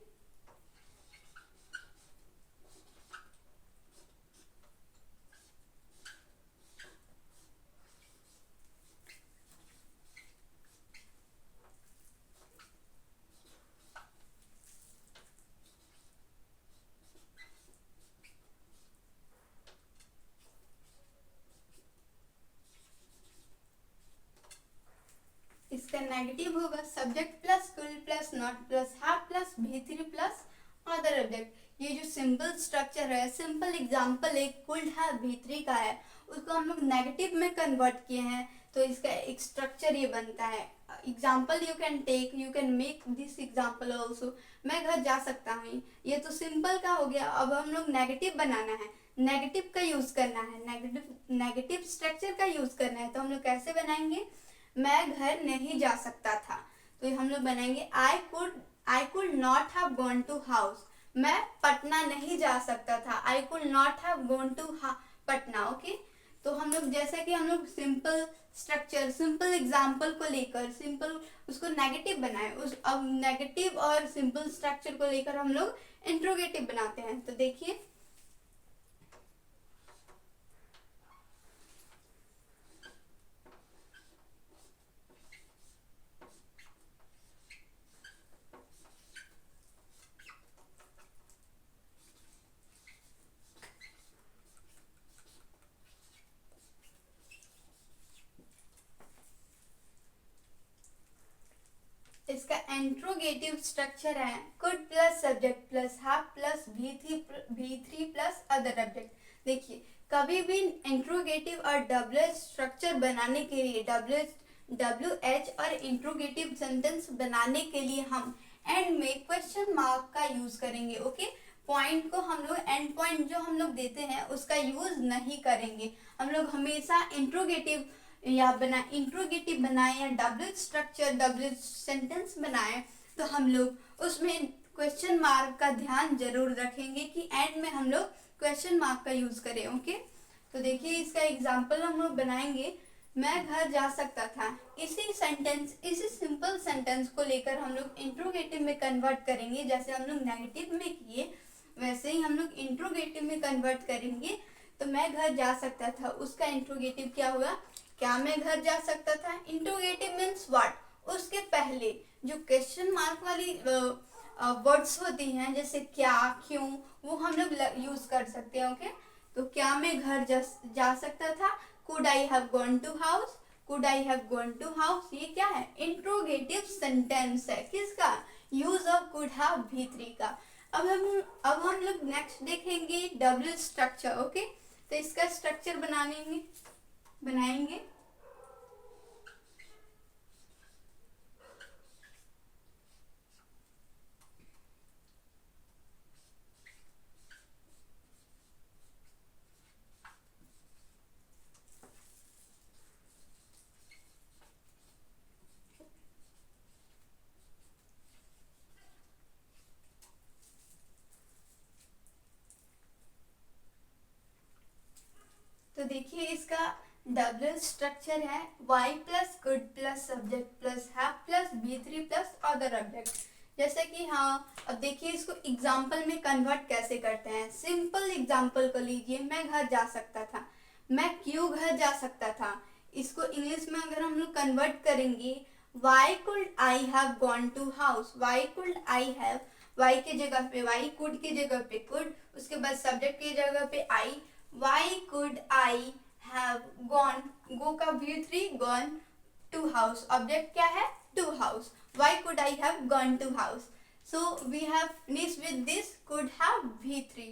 इसका नेगेटिव होगा subject plus could plus not plus have plus V3 plus other object. ये जो सिंपल स्ट्रक्चर है, सिंपल एग्जांपल एक कुड हैव V3 का है, उसको हम लोग नेगेटिव में कन्वर्ट किए हैं, तो इसका एक स्ट्रक्चर ये बनता है। Example you can take, you can make this example also. मैं घर जा सकता हूँ, ये तो सिंपल का हो गया। अब हम लोग नेगेटिव बनाना है, नेगेटिव का यूज करना है, नेगेटिव स्ट्रक्चर का यूज करना है। तो हम लोग कैसे बनाएंगे, मैं घर नहीं जा सकता था, तो हम लोग बनाएंगे I could not have gone to house. मैं पटना नहीं जा सकता था, I could not have gone to Patna. Okay, तो हम लोग जैसे कि हम लोग सिंपल स्ट्रक्चर, सिंपल एग्जाम्पल को लेकर सिंपल उसको नेगेटिव बनाए, उस अब नेगेटिव और सिंपल स्ट्रक्चर को लेकर हम लोग इंट्रोगेटिव बनाते हैं। तो देखिए इसका इंट्रोगेटिव स्ट्रक्चर है could plus subject plus have plus V3 plus other object. देखिए कभी भी इंट्रोगेटिव और WH स्ट्रक्चर बनाने के लिए, WH और इंट्रोगेटिव सेंटेंस बनाने के लिए हम एंड में क्वेश्चन मार्क का यूज करेंगे। ओके, पॉइंट को हम लोग एंड पॉइंट जो हम लोग देते हैं उसका यूज नहीं करेंगे। हम लोग हमेशा इंट्रोगेटिव या इंट्रोगेटिव बनाए या WH स्ट्रक्चर, WH सेंटेंस बनाए, तो हम लोग उसमें क्वेश्चन मार्क का ध्यान जरूर रखेंगे कि एंड में हम लोग क्वेश्चन मार्क का यूज करें। ओके, तो देखिए इसका एग्जांपल हम लोग बनाएंगे, मैं घर जा सकता था। इसी सेंटेंस, इसी सिंपल सेंटेंस को लेकर हम लोग इंट्रोगेटिव में कन्वर्ट करेंगे। जैसे हम लोग नेगेटिव में किए वैसे ही हम लोग इंट्रोगेटिव में कन्वर्ट करेंगे। तो मैं घर जा सकता था, उसका इंट्रोगेटिव क्या होगा, क्या मैं घर जा सकता था। इंट्रोगेटिव मीन्स व्हाट, उसके पहले जो क्वेश्चन मार्क वाली वर्ड्स होती हैं जैसे क्या, क्यों, वो हम लोग यूज कर सकते हैं। ओके, तो क्या मैं घर जा सकता था, could I have gone to house, could I have gone to house, ये क्या है, इंट्रोगेटिव सेंटेंस है। किसका, use of could have V3 का। अब हम लोग नेक्स्ट देखेंगे WH स्ट्रक्चर। ओके, तो इसका स्ट्रक्चर बनाएंगे। देखिए इसका डबल स्ट्रक्चर है, y plus good plus subject plus have plus B3 plus other object. जैसे कि हाँ, अब देखिए इसको एग्जाम्पल में कन्वर्ट कैसे करते हैं। सिंपल एग्जाम्पल को लीजिए, मैं घर जा सकता था, मैं क्यों घर जा सकता था। इसको इंग्लिश में अगर हम लोग कन्वर्ट करेंगे, why could I have gone to house, why could I have, why के जगह पे वाई, कुड की जगह पे कुड, उसके बाद सब्जेक्ट की जगह पे I, Y could I have gone, go का V3 gone to house, object क्या है to house, why could I have gone to house, so we have finished with this could have V3।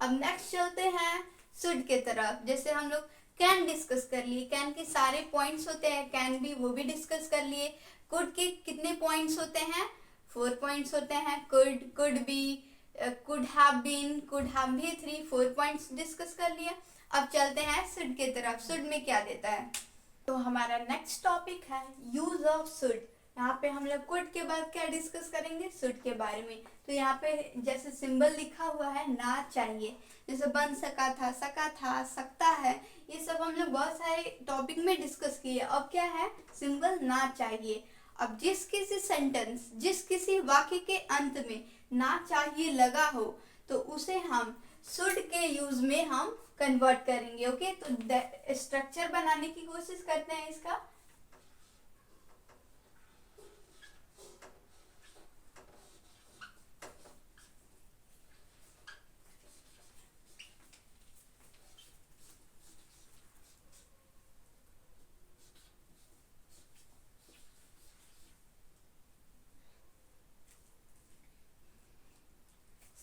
अब next चलते हैं should के तरफ। जैसे हम लोग कैन डिस्कस कर लिए, कैन के सारे पॉइंट्स होते हैं, कैन भी वो भी डिस्कस कर लिए। कुड के कितने पॉइंट्स होते हैं, 4 पॉइंट्स होते हैं। Could, could be, could have been, could have V3, 4 points discuss कर लिए। अब चलते हैं शुड के तरफ। शुड में क्या देता है, तो हमारा नेक्स्ट टॉपिक है यूज ऑफ शुड। यहाँ पे हम लोग कुड के बाद क्या डिस्कस करेंगे, शुड के बारे में। तो यहाँ पे जैसे सिंबल लिखा हुआ है ना चाहिए, जैसे बन सका था, सकता है, ये सब हम लोग बहुत सारे टॉपिक में डिस्कस किए। अब क्या है, सिंबल ना चाहिए। अब जिस किसी सेंटेंस, जिस किसी वाक्य के अंत में ना चाहिए लगा हो, तो उसे हम शुड के यूज में हम कन्वर्ट करेंगे। ओके, तो स्ट्रक्चर बनाने की कोशिश करते हैं इसका।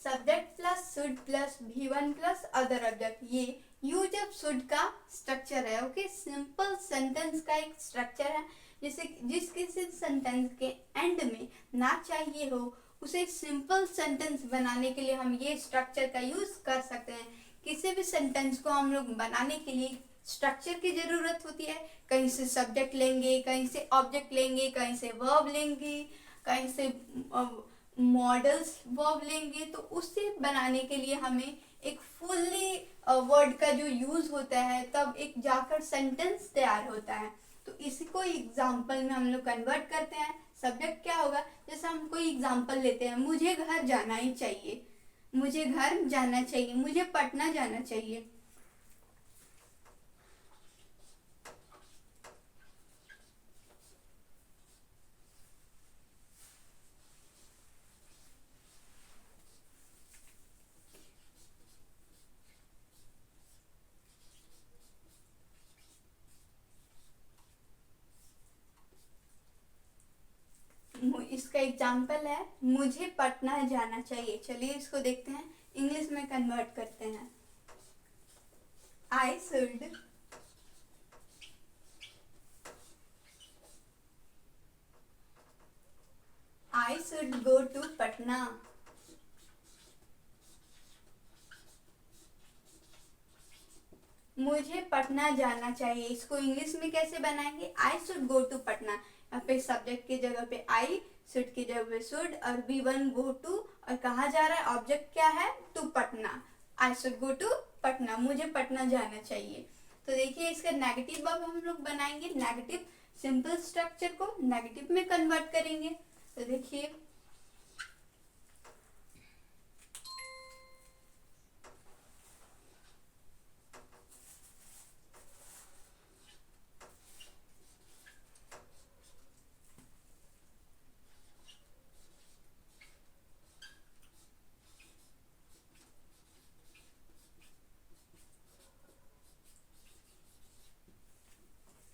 Subject plus should plus V1 plus other object, ये यूज ऑफ शुड का स्ट्रक्चर है। ओके, सिंपल सेंटेंस का एक स्ट्रक्चर है। जैसे जिस किसी सेंटेंस के एंड में ना चाहिए हो, उसे सिंपल सेंटेंस बनाने के लिए हम ये स्ट्रक्चर का यूज कर सकते हैं। किसी भी सेंटेंस को हम लोग बनाने के लिए स्ट्रक्चर की जरूरत होती है। कहीं से सब्जेक्ट लेंगे, कहीं से ऑब्जेक्ट लेंगे, कहीं से वर्ब लेंगे, कहीं से मॉडल्स वर्ब लेंगे। तो उससे बनाने के लिए हमें एक फुल्ली वर्ड का जो यूज होता है, तब एक जाकर सेंटेंस तैयार होता है। तो इसी को एग्जाम्पल में हम लोग कन्वर्ट करते हैं। सब्जेक्ट क्या होगा, जैसे हम कोई एग्जाम्पल लेते हैं, मुझे घर जाना ही चाहिए, मुझे घर जाना चाहिए, मुझे पटना जाना चाहिए। इसका एग्जाम्पल है मुझे पटना जाना चाहिए। चलिए इसको देखते हैं, इंग्लिश में कन्वर्ट करते हैं। I should go to Patna. मुझे पटना जाना चाहिए, इसको इंग्लिश में कैसे बनाएंगे, I should go to Patna. यहाँ पे सब्जेक्ट की जगह पे आई, शुड की जगह पे शुड, और V1 गो टू, और कहाँ जा रहा है, ऑब्जेक्ट क्या है to Patna. I should go to Patna, मुझे पटना जाना चाहिए। तो देखिए इसका नेगेटिव अब हम लोग बनाएंगे, नेगेटिव सिंपल स्ट्रक्चर को नेगेटिव में कन्वर्ट करेंगे। तो देखिए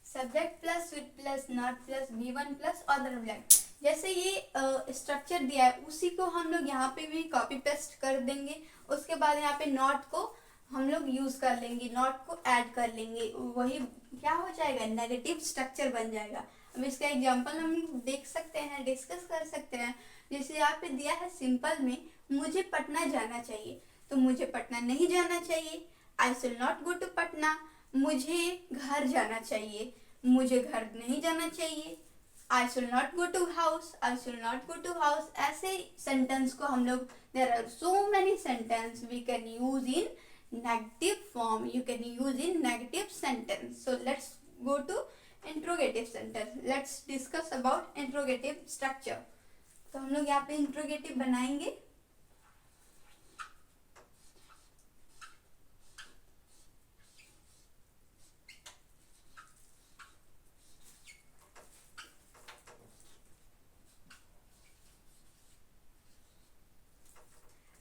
subject plus should plus not plus V1 plus other object. जैसे ये स्ट्रक्चर दिया है, उसी को हम लोग यहाँ पे भी कॉपी पेस्ट कर देंगे। उसके बाद यहाँ पे नॉट को हम लोग यूज कर लेंगे, नॉट को ऐड कर लेंगे, वही क्या हो जाएगा, नेगेटिव स्ट्रक्चर बन जाएगा। अब इसका एग्जांपल हम देख सकते हैं, डिस्कस कर सकते हैं। जैसे यहाँ पे दिया है सिंपल में, मुझे पटना जाना चाहिए, तो मुझे पटना नहीं जाना चाहिए, I should not go to Patna. मुझे घर जाना चाहिए, मुझे घर नहीं जाना चाहिए, I should not go to house, I should not go to house. ऐसे सेंटेंस को हम लोग, there are so many sentence we can use in negative form you can use in negative sentence. So let's go to interrogative sentence. Let's discuss about interrogative structure. तो हम लोग यहाँ पे interrogative बनाएंगे.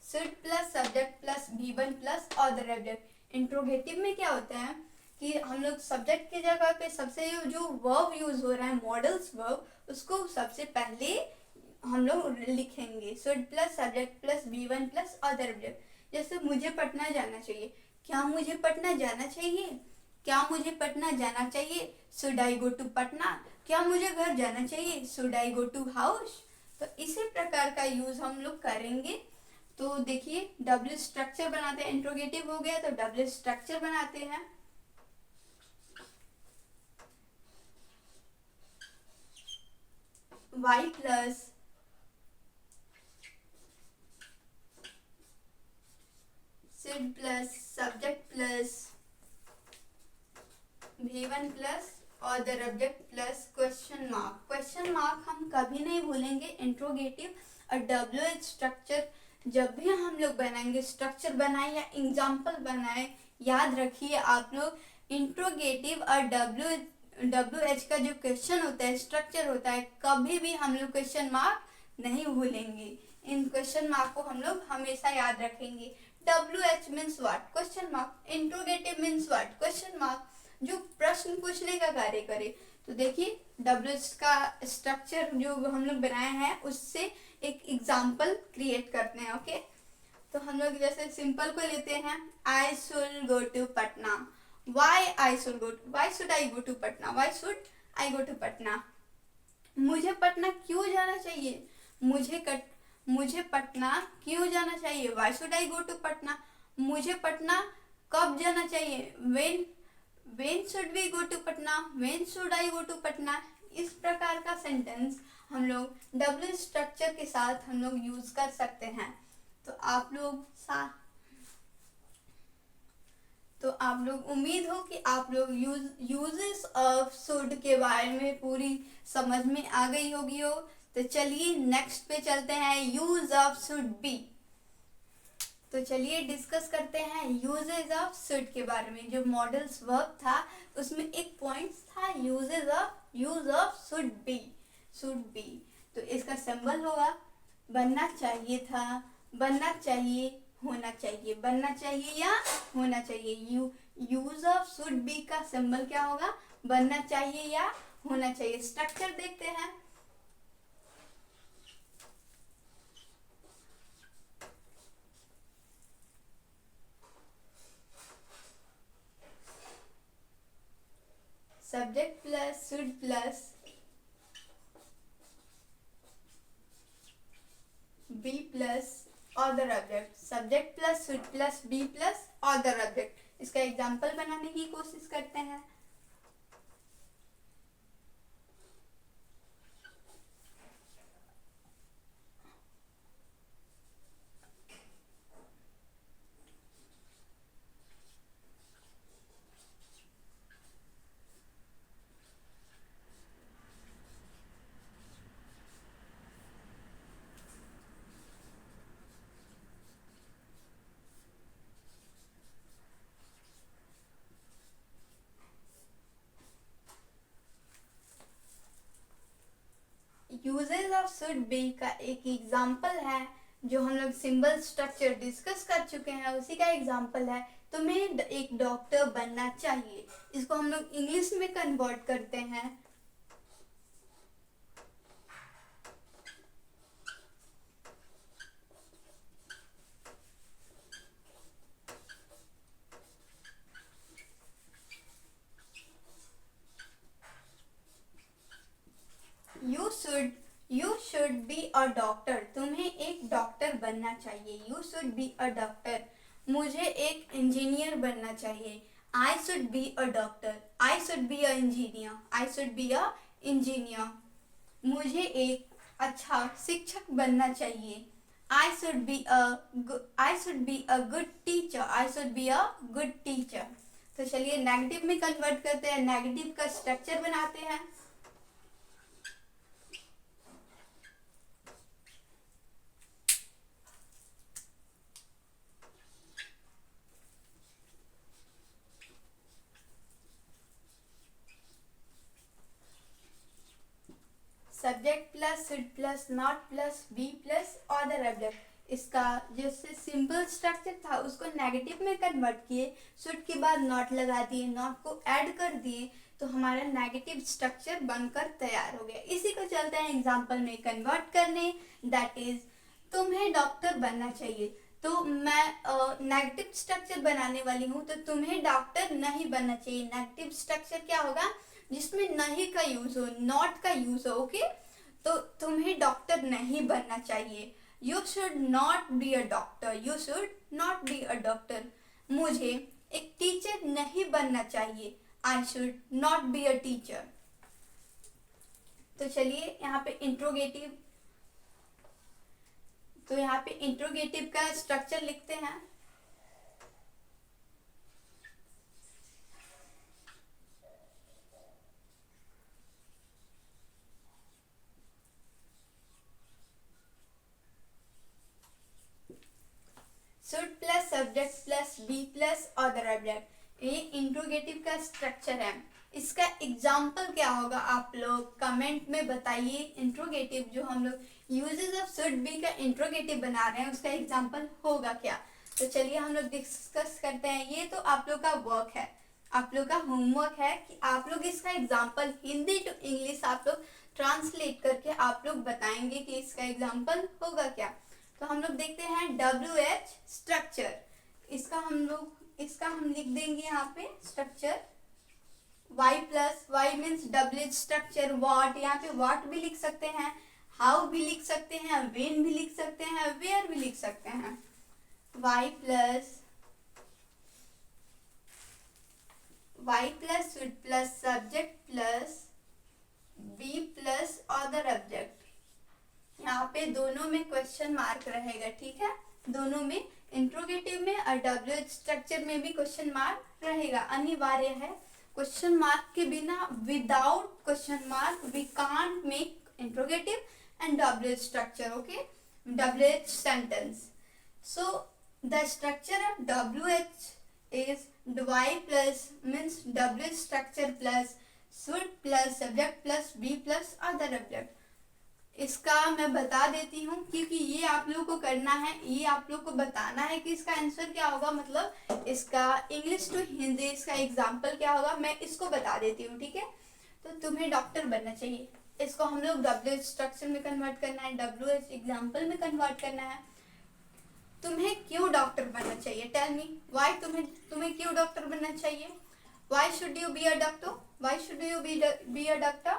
should plus subject plus V1 plus other object. Interrogative में क्या होता है कि हम लोग सब्जेक्ट की जगह पे सबसे जो वर्ब यूज हो रहा है मॉडल्स वर्ब, उसको सबसे पहले हम लोग लिखेंगे. should plus subject plus V1 plus other object. जैसे मुझे पटना जाना चाहिए. क्या मुझे पटना जाना चाहिए? क्या मुझे पटना जाना चाहिए? should I go to Patna. क्या मुझे घर जाना चाहिए? should I go to house. तो इसी प्रकार का यूज हम लोग करेंगे. तो देखिए डब्ल्यू स्ट्रक्चर बनाते हैं. इंट्रोगेटिव हो गया तो डब्ल्यू स्ट्रक्चर बनाते हैं. Why plus should plus subject plus V1 plus other object plus question mark. Question mark हम कभी नहीं भूलेंगे. इंट्रोगेटिव और डब्ल्यू स्ट्रक्चर जब भी हम लोग बनाएंगे, स्ट्रक्चर बनाए या एग्जाम्पल बनाए, याद रखिए आप लोग इंट्रोगेटिव और डब्ल्यू एच का जो क्वेश्चन होता है, स्ट्रक्चर होता है, कभी भी हम लोग क्वेश्चन मार्क नहीं भूलेंगे. इन क्वेश्चन मार्क को हम लोग हमेशा याद रखेंगे. W H means what? Question mark. Interrogative means what? Question mark, जो प्रश्न पूछने का कार्य करे. तो देखिए डब्ल्यू एच का स्ट्रक्चर जो हम लोग बनाए हैं उससे एक एग्जाम्पल क्रिएट करते हैं. ओके, तो हम लोग जैसे सिंपल को लेते हैं. I should go to Patna. Why I should go, why should I go to Patna, why should I go to Patna. मुझे पटना क्यों जाना चाहिए? मुझे पटना क्यों जाना चाहिए? Why should I go to Patna. मुझे पटना कब जाना चाहिए? when should we go to Patna, when should I go to Patna. इस प्रकार का सेंटेंस हम लोग डब्ल्यू स्ट्रक्चर के साथ हम लोग यूज कर सकते हैं. तो आप लोग उम्मीद हो कि आप लोग यूजेस ऑफ शुड के बारे में पूरी समझ में आ गई होगी हो. तो चलिए नेक्स्ट पे चलते हैं, यूज ऑफ शुड बी. तो चलिए डिस्कस करते हैं यूजेज ऑफ शुड के बारे में. जो मॉडल्स वर्ब था उसमें एक पॉइंट था यूज ऑफ शुड बी. तो इसका सिंबल होगा बनना चाहिए था, बनना चाहिए, होना चाहिए. बनना चाहिए या होना चाहिए. यूज ऑफ शुड बी का सिंबल क्या होगा? बनना चाहिए या होना चाहिए. स्ट्रक्चर देखते हैं. Subject plus should plus be plus other object. Subject plus should plus be plus other object. इसका एग्जांपल बनाने की कोशिश करते हैं. यूजेस ऑफ शुड बी का एक एग्जाम्पल है जो हम लोग सिंबल स्ट्रक्चर डिस्कस कर चुके हैं, उसी का एग्जाम्पल है. तुम्हें एक डॉक्टर बनना चाहिए. इसको हम लोग इंग्लिश में कन्वर्ट करते हैं. You should be a doctor. तुम्हें एक डॉक्टर बनना चाहिए. You should be a doctor. मुझे एक इंजीनियर बनना चाहिए. I should be a doctor. I should be a engineer. I should be a engineer. मुझे एक अच्छा शिक्षक बनना चाहिए. I should be a good teacher. I should be a good teacher. तो चलिए नेगेटिव में कन्वर्ट करते हैं, नेगेटिव का स्ट्रक्चर बनाते हैं. Subject plus should plus not plus be plus other object. इसका जैसे सिंपल स्ट्रक्चर था उसको नेगेटिव में कन्वर्ट किए, शुड के बाद नॉट लगा दिए, नॉट को ऐड कर दिए, तो हमारा नेगेटिव स्ट्रक्चर बनकर तैयार हो गया. इसी को चलते हैं एग्जांपल में कन्वर्ट करने. दैट इज तुम्हें डॉक्टर बनना चाहिए. तो मैं नेगेटिव स्ट्रक्चर बनाने वाली हूँ, तो तुम्हें डॉक्टर नहीं बनना चाहिए. नेगेटिव स्ट्रक्चर क्या होगा? जिसमें नहीं का यूज हो, नॉट का यूज हो. ओके, तो तुम्हें डॉक्टर नहीं बनना चाहिए. You should not be a doctor. You should not be a doctor. मुझे एक टीचर नहीं बनना चाहिए. I should not be a teacher. तो चलिए यहाँ पे इंट्रोगेटिव, तो यहाँ पे इंट्रोगेटिव का स्ट्रक्चर लिखते हैं. Should plus subject plus be plus other object. ये इंट्रोगेटिव का स्ट्रक्चर है. इसका एग्जाम्पल क्या होगा आप लोग कमेंट में बताइए. इंट्रोगेटिव जो हम लोग यूजेस ऑफ शुड बी का इंट्रोगेटिव बना रहे हैं उसका एग्जाम्पल होगा क्या. तो चलिए हम लोग डिस्कस करते हैं. ये तो आप लोग का वर्क है, आप लोग का होमवर्क है कि आप लोग इसका एग्जाम्पल हिंदी टू इंग्लिश आप लोग ट्रांसलेट करके आप लोग बताएंगे कि इसका एग्जाम्पल होगा क्या. तो हम लोग देखते हैं WH स्ट्रक्चर. इसका हम लिख देंगे यहाँ पे structure. Y plus why means WH structure. What, यहाँ पे वॉट भी लिख सकते हैं, हाउ भी लिख सकते हैं, वेन भी लिख सकते हैं, वेयर भी लिख सकते हैं. Y plus should plus subject plus be plus other object. यहाँ पे दोनों में क्वेश्चन मार्क रहेगा. ठीक है, दोनों में, इंट्रोगेटिव में और WH स्ट्रक्चर में भी क्वेश्चन मार्क रहेगा, अनिवार्य है. क्वेश्चन मार्क के बिना, without question mark we can't make interrogative and WH structure. Okay, WH sentence. So the structure of WH is Y plus means WH structure plus should plus subject plus be plus other object. इसका मैं बता देती हूँ क्योंकि ये आप लोग को करना है, ये आप लोग को बताना है कि इसका आंसर क्या होगा. मतलब इसका इंग्लिश टू हिंदी इसका एग्जाम्पल क्या होगा, मैं इसको बता देती हूँ. ठीक है, तो तुम्हें डॉक्टर बनना चाहिए, इसको हम लोग WH स्ट्रक्चर में कन्वर्ट करना है, WH एग्जाम्पल में कन्वर्ट करना है. तुम्हें क्यों डॉक्टर बनना चाहिए? Tell me why. तुम्हें क्यों डॉक्टर बनना चाहिए? Why should you be a doctor? Why should you be a doctor?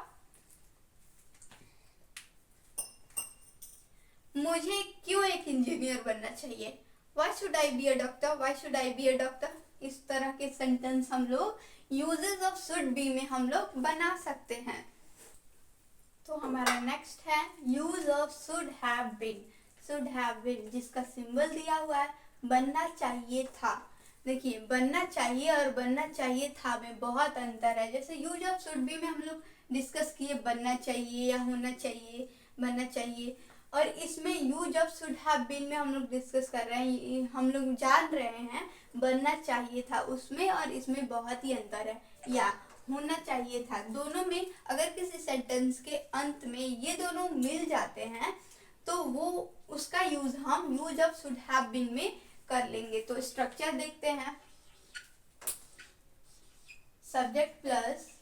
मुझे क्यों एक इंजीनियर बनना चाहिए? Why should I be a doctor? Why should I be a doctor? इस तरह के सेंटेंस हम लोग यूजेस ऑफ शुड बी में हम लोग बना सकते हैं. तो हमारा नेक्स्ट है use of should have been. Should have been जिसका सिंबल दिया हुआ है, बनना चाहिए था. देखिए, बनना चाहिए और बनना चाहिए था में बहुत अंतर है. जैसे यूज ऑफ शुड बी में हम लोग डिस्कस किए बनना चाहिए या होना चाहिए, बनना चाहिए. और इसमें use of should have been में हम लोग डिस्कस कर रहे हैं, हम लोग जान रहे हैं बनना चाहिए था उसमें और इसमें बहुत ही अंतर है. या होना चाहिए था, दोनों में अगर किसी सेंटेंस के अंत में ये दोनों मिल जाते हैं तो वो उसका यूज हम use of should have been में कर लेंगे. तो स्ट्रक्चर देखते हैं. Subject plus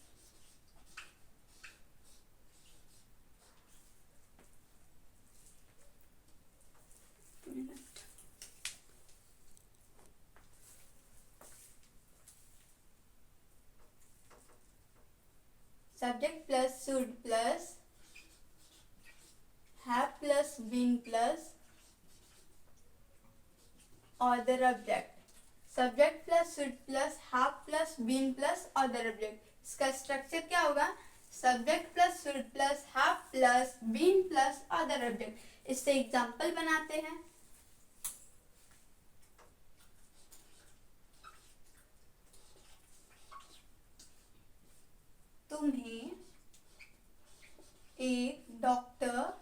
subject plus should plus have plus been plus other object. Subject plus should plus have plus been plus other object. इसका स्ट्रक्चर क्या होगा? Subject plus should plus have plus been plus other object. इससे example बनाते हैं। तुम्हें एक doctor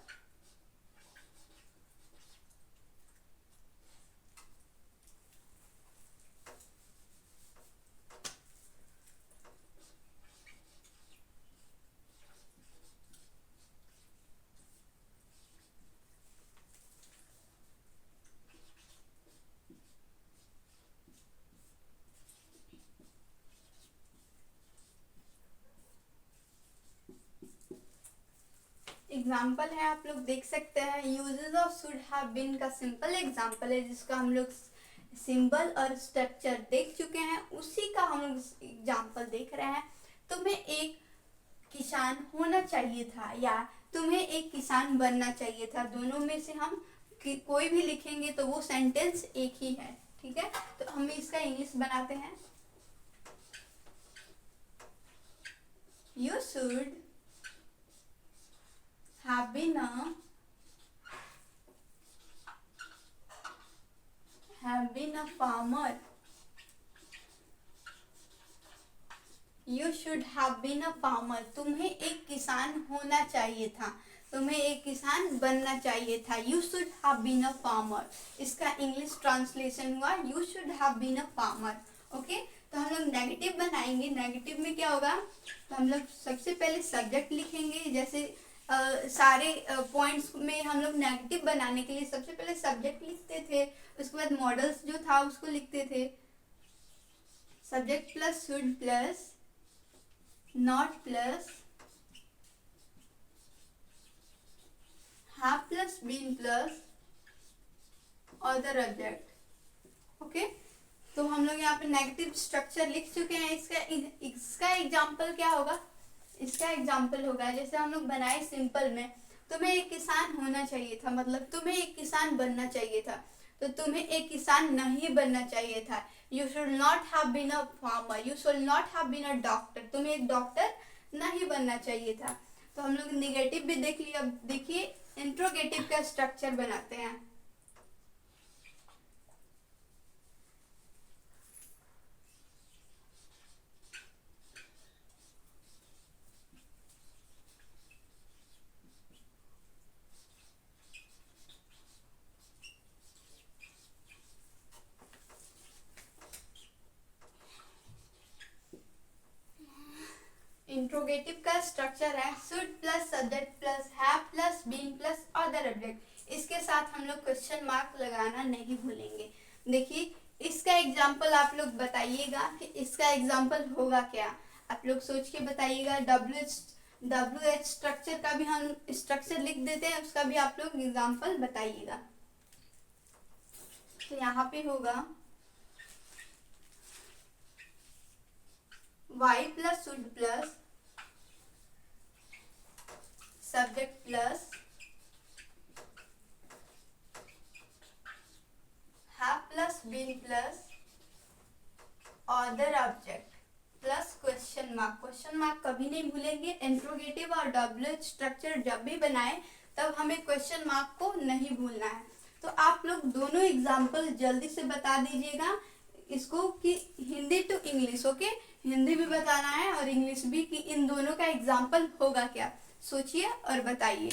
example है, आप लोग देख सकते हैं। Uses of should have been का सिंपल एग्जाम्पल है, जिसका हम लोग सिंबल और स्ट्रक्चर देख चुके हैं, उसी का हम लोग एग्जाम्पल देख रहे हैं। तुम्हें एक किसान होना चाहिए था या तुम्हें एक किसान बनना चाहिए था, दोनों में से हम कोई भी लिखेंगे तो वो सेंटेंस एक ही है, ठीक है। तो हम इसका इंग्लिश बनाते हैं। You should have been a farmer. You should have been a farmer. तुम्हें एक किसान होना चाहिए था, तुम्हें एक किसान बनना चाहिए था। You should have been a farmer. इसका इंग्लिश ट्रांसलेशन हुआ you should have been a farmer. Okay, तो हम लोग नेगेटिव बनाएंगे। नेगेटिव में क्या होगा, तो हम लोग सबसे पहले सब्जेक्ट लिखेंगे। जैसे सारे पॉइंट्स में हम लोग नेगेटिव बनाने के लिए सबसे पहले सब्जेक्ट लिखते थे, उसके बाद मॉडल्स जो था उसको लिखते थे। Subject plus should plus not plus have plus been plus other object. Okay, तो हम लोग यहाँ पे नेगेटिव स्ट्रक्चर लिख चुके हैं। इसका एग्जाम्पल क्या होगा, इसका एग्जाम्पल होगा जैसे हम लोग बनाए सिंपल में, तुम्हें एक किसान होना चाहिए था, मतलब तुम्हें एक किसान बनना चाहिए था, तो तुम्हें एक किसान नहीं बनना चाहिए था। You should not have been a farmer, you should not have been a doctor, तुम्हें एक डॉक्टर नहीं बनना चाहिए था। तो हम लोग निगेटिव भी देख लिया। अब देखिए इंट्रोगेटिव का स्ट्रक्चर बनाते हैं। इंट्रोगेटिव का स्ट्रक्चर है should plus subject plus have plus been plus other object. इसके साथ हम लोग क्वेश्चन मार्क लगाना नहीं भूलेंगे। देखिए इसका एग्जाम्पल आप लोग बताइएगा कि इसका एग्जाम्पल होगा क्या, आप लोग सोच के बताइएगा। डब्ल्यू एच स्ट्रक्चर का भी हम स्ट्रक्चर लिख देते हैं, उसका भी आप लोग एग्जाम्पल बताइएगा। तो यहाँ पे होगा y plus should plus subject plus have plus been plus other object plus question mark. Question mark कभी नहीं भूलेंगे। इंट्रोगेटिव और डब्ल्यू स्ट्रक्चर जब भी बनाए तब हमें क्वेश्चन मार्क को नहीं भूलना है। तो आप लोग दोनों एग्जाम्पल जल्दी से बता दीजिएगा इसको कि Hindi to English. Okay, Hindi भी बताना है और इंग्लिश भी, कि इन दोनों का एग्जाम्पल होगा क्या, सोचिए और बताइए।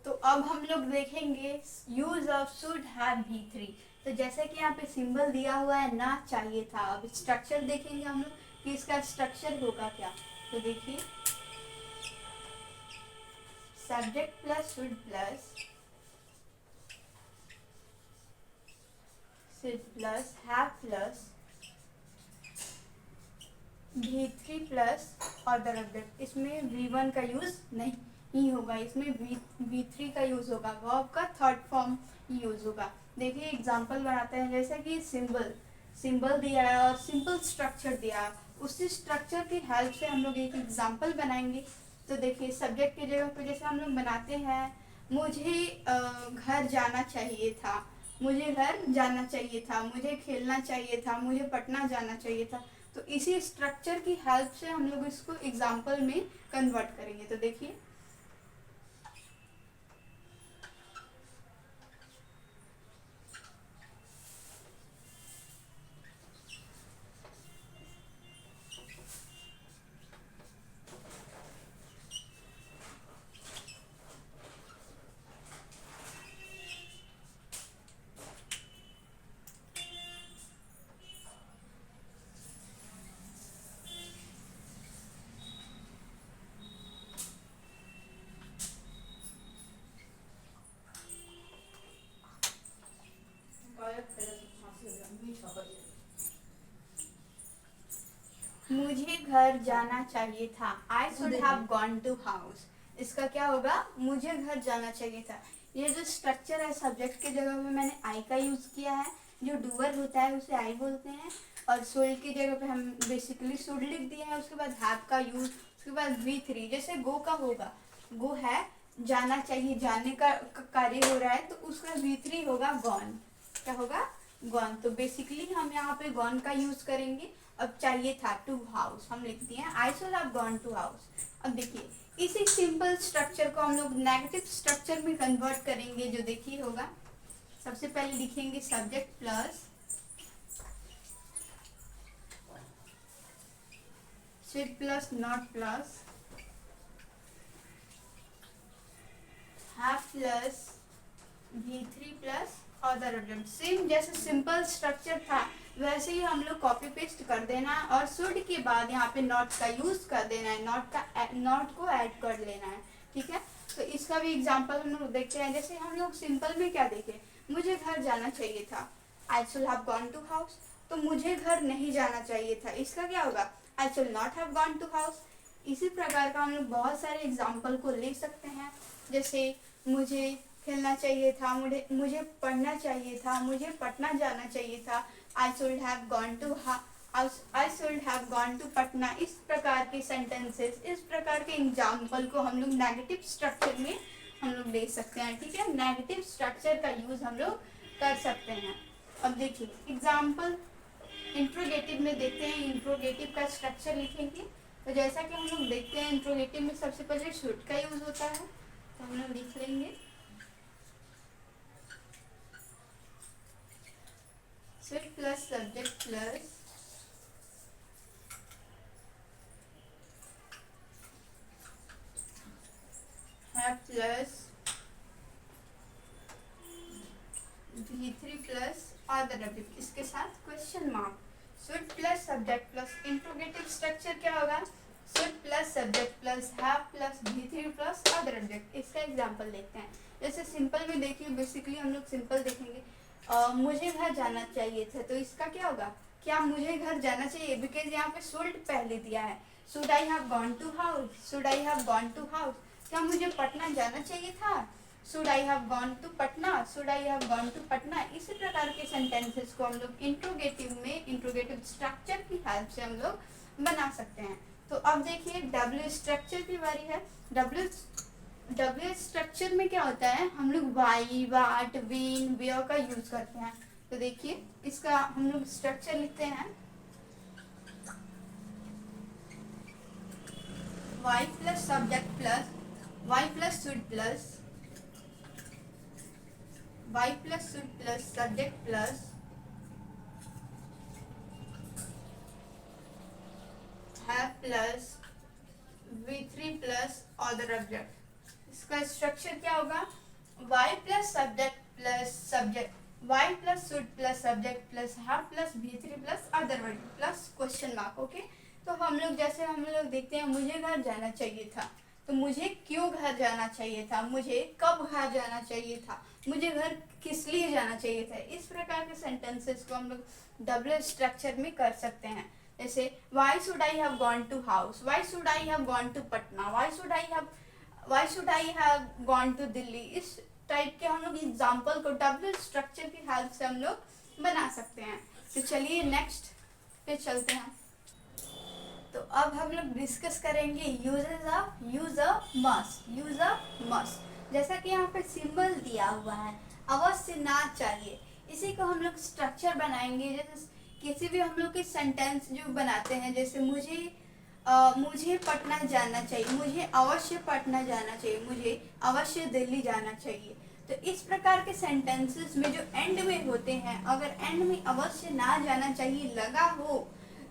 तो अब हम लोग देखेंगे use of should have V3। तो जैसे कि यहाँ पे सिंबल दिया हुआ है ना चाहिए था, अब स्ट्रक्चर देखेंगे हम लोग कि इसका स्ट्रक्चर होगा क्या। तो देखिए subject plus should plus have plus V3 plus other object. इसमें V1 का यूज नहीं होगा, इसमें V3 का यूज होगा, वर्ब का थर्ड फॉर्म यूज होगा। देखिए एग्जांपल बनाते हैं। जैसे कि सिंबल दिया है और सिंपल स्ट्रक्चर दिया है, उसी स्ट्रक्चर की हेल्प से हम लोग एक एग्जांपल बनाएंगे। तो देखिए सब्जेक्ट की जगह पे जैसे हम लोग बनाते हैं, मुझे घर जाना चाहिए था, मुझे घर जाना चाहिए था, मुझे खेलना चाहिए था, मुझे पढ़ना जाना चाहिए था। तो इसी स्ट्रक्चर की हेल्प से हम लोग इसको एग्जाम्पल में कन्वर्ट करेंगे। तो देखिए, मुझे घर जाना चाहिए था, I should have gone to house. इसका क्या होगा, मुझे घर जाना चाहिए था। ये जो स्ट्रक्चर है, सब्जेक्ट की जगह पे मैंने आई का यूज किया है। जो डूअर होता है उसे आई बोलते हैं, और शुड की जगह पे हम बेसिकली शुड लिख दिया है। उसके बाद हैव का यूज, उसके बाद V3। जैसे गो का होगा, गो है जाना चाहिए, जाने का कार्य हो रहा है, तो उसका V3 होगा गॉन। क्या होगा, गॉन। तो बेसिकली हम यहाँ पे गॉन का यूज करेंगे। अब चाहिए था, टू हाउस हम लिख दिए, I should have gone to house. अब देखिए, इसी सिंपल स्ट्रक्चर को हम लोग नेगेटिव स्ट्रक्चर में कन्वर्ट करेंगे। जो देखिए होगा, सबसे पहले लिखेंगे subject plus should plus not plus have plus V3 plus other object. Same जैसे सिंपल स्ट्रक्चर था वैसे ही हम लोग कॉपी पेस्ट कर देना है, और शुड के बाद यहाँ पे नॉट का यूज कर देना है, नॉट को ऐड कर लेना है। ठीक है, तो इसका भी एग्जांपल हम लोग देखते हैं। जैसे हम लोग सिंपल में क्या देखे, मुझे घर जाना चाहिए था, I should have gone to house. तो मुझे घर नहीं जाना चाहिए था, इसका क्या होगा, I should not have gone to house. इसी प्रकार का हम लोग बहुत सारे एग्जाम्पल को ले सकते हैं। जैसे मुझे खेलना चाहिए था, मुझे पढ़ना चाहिए था, मुझे पटना जाना चाहिए था, I should have gone to I should have gone to Patna. इस प्रकार के सेंटेंसेस, इस प्रकार के एग्जाम्पल को हम लोग नेगेटिव स्ट्रक्चर में हम लोग ले सकते हैं। ठीक है, नेगेटिव स्ट्रक्चर का यूज हम लोग कर सकते हैं। अब देखिए एग्जाम्पल इंट्रोगेटिव में देखते हैं, इंट्रोगेटिव का स्ट्रक्चर लिखेंगे। तो जैसा कि हम लोग देखते हैं, इंट्रोगेटिव में सबसे पहले शुड का यूज होता है, तो हम लोग लिख लेंगे should plus subject plus have plus V3 plus other object, इसके साथ question mark. Should plus subject plus interrogative structure क्या होगा, should plus subject plus have plus V3 plus other object. इसका एग्जांपल देखते हैं। जैसे सिंपल में देखिए, बेसिकली हम लोग सिंपल देखेंगे। मुझे घर जाना चाहिए था, तो इसका क्या होगा, क्या मुझे घर जाना चाहिए, बिकॉज यहाँ पे शुड पहले दिया है। Should I have gone to house, should I have gone to house. क्या मुझे पटना जाना चाहिए था, should I have gone to Patna, should I have gone to Patna. इसी प्रकार के सेंटेंसेस को हम लोग इंट्रोगेटिव में, इंट्रोगेटिव स्ट्रक्चर की हेल्प से हम लोग बना सकते हैं। तो अब देखिए डब्ल्यू स्ट्रक्चर की बारी है। डब्ल्यू स्ट्रक्चर में क्या होता है, हम लोग वाई, वाट, वेन, वेयर का यूज करते हैं। तो देखिए इसका हम लोग स्ट्रक्चर लिखते हैं, why plus subject plus why plus should plus why plus should plus subject plus have plus V3 plus other object. इसका स्ट्रक्चर क्या होगा, y plus subject plus subject y plus should plus subject plus have plus V3 plus other object plus question mark. Okay, तो हम लोग जैसे हम लोग देखते हैं, मुझे घर जाना चाहिए था, तो मुझे क्यों घर जाना चाहिए था, मुझे कब घर जाना चाहिए था, मुझे घर किस लिए जाना चाहिए था। इस प्रकार के सेंटेंसेस को हम लोग डब्ल्यू स्ट्रक्चर में कर सकते हैं। जैसे why should I have gone to house, why should I have gone to Patna, why should I have gone to Delhi। इस टाइप के हम लोग एग्जाम्पल को डब्ल्यू स्ट्रक्चर की हेल्प से हम लोग बना सकते हैं। तो चलिए नेक्स्ट पे चलते हैं। तो अब हम लोग डिस्कस करेंगे यूज अ मस्ट। जैसा कि यहाँ पे सिंबल दिया हुआ है, अवश्य ना चाहिए, इसी को हम लोग स्ट्रक्चर बनाएंगे। जैसे किसी भी हम लोग के सेंटेंस जो बनाते हैं, जैसे मुझे पटना जाना चाहिए, मुझे अवश्य पटना जाना चाहिए, मुझे अवश्य दिल्ली जाना चाहिए। तो इस प्रकार के सेंटेंसेस में जो एंड में होते हैं, अगर एंड में अवश्य ना जाना चाहिए लगा हो,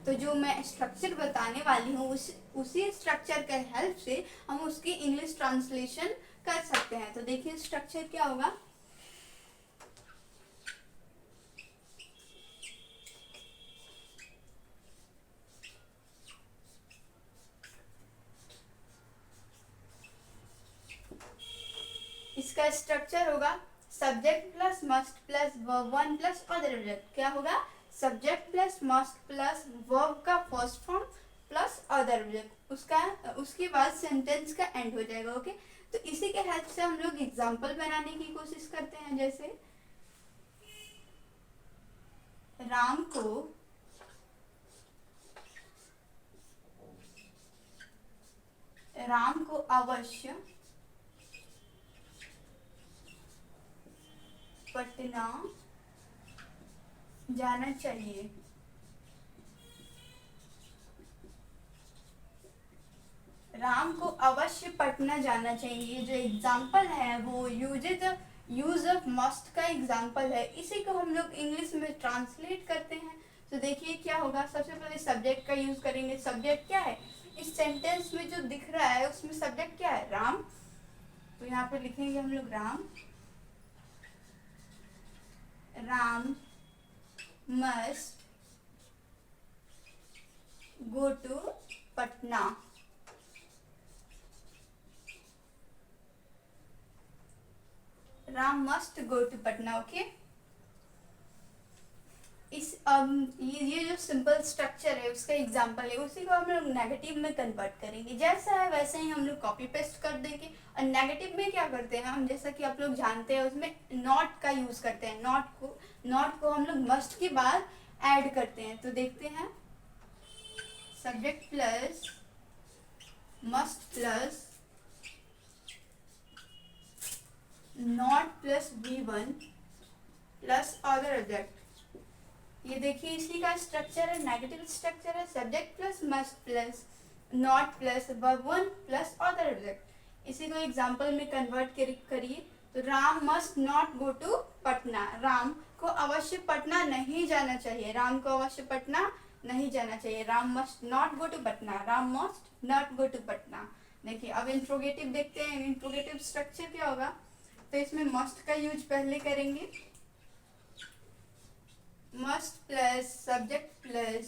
तो जो मैं स्ट्रक्चर बताने वाली हूँ उसी स्ट्रक्चर के हेल्प से हम उसकी इंग्लिश ट्रांसलेशन कर सकते हैं। तो देखिए स्ट्रक्चर क्या होगा। इसका स्ट्रक्चर होगा subject plus must plus verb one plus other object. क्या होगा? Subject plus must plus verb का first form plus other object, उसके बाद सेंटेंस का एंड हो जाएगा। ओके, तो इसी के हेल्प से हम लोग एग्जाम्पल बनाने की कोशिश करते हैं। जैसे राम को अवश्य पटना जाना चाहिए। राम को अवश्य पटना जाना चाहिए। जो एग्जाम्पल है वो यूज ऑफ मस्ट का एग्जाम्पल है। इसी को हम लोग इंग्लिश में ट्रांसलेट करते हैं। तो देखिए क्या होगा। सबसे पहले सब्जेक्ट का यूज करेंगे। सब्जेक्ट क्या है? इस सेंटेंस में जो दिख रहा है उसमें सब्जेक्ट क्या है? राम। तो यहाँ पे लिखेंगे हम लोग Ram must go to Patna. Ram must go to Patna. Okay, ये जो सिंपल स्ट्रक्चर है उसका एग्जांपल है, उसी को हम लोग नेगेटिव में कन्वर्ट करेंगे। जैसा है वैसे ही हम लोग कॉपी पेस्ट कर देंगे। और नेगेटिव में क्या करते हैं हम, जैसा कि आप लोग जानते हैं, उसमें नॉट का यूज करते हैं। नॉट को हम लोग मस्ट के बाद ऐड करते हैं। तो देखते हैं, subject plus must plus not plus V1 plus other object. ये देखिए इसी का स्ट्रक्चर है, नेगेटिव स्ट्रक्चर है। Subject plus must plus not plus verb one plus other object. इसी को एग्जांपल में कन्वर्ट करिए। तो Ram must not go to Patna. Ram को अवश्य पटना नहीं जाना चाहिए। राम को अवश्य पटना नहीं जाना चाहिए। Ram must not go to Patna. Ram must not go to Patna. देखिए अब इंट्रोगेटिव देखते हैं। इंट्रोगेटिव स्ट्रक्चर क्या होगा। तो इसमें मस्ट का यूज पहले करेंगे। Must plus subject plus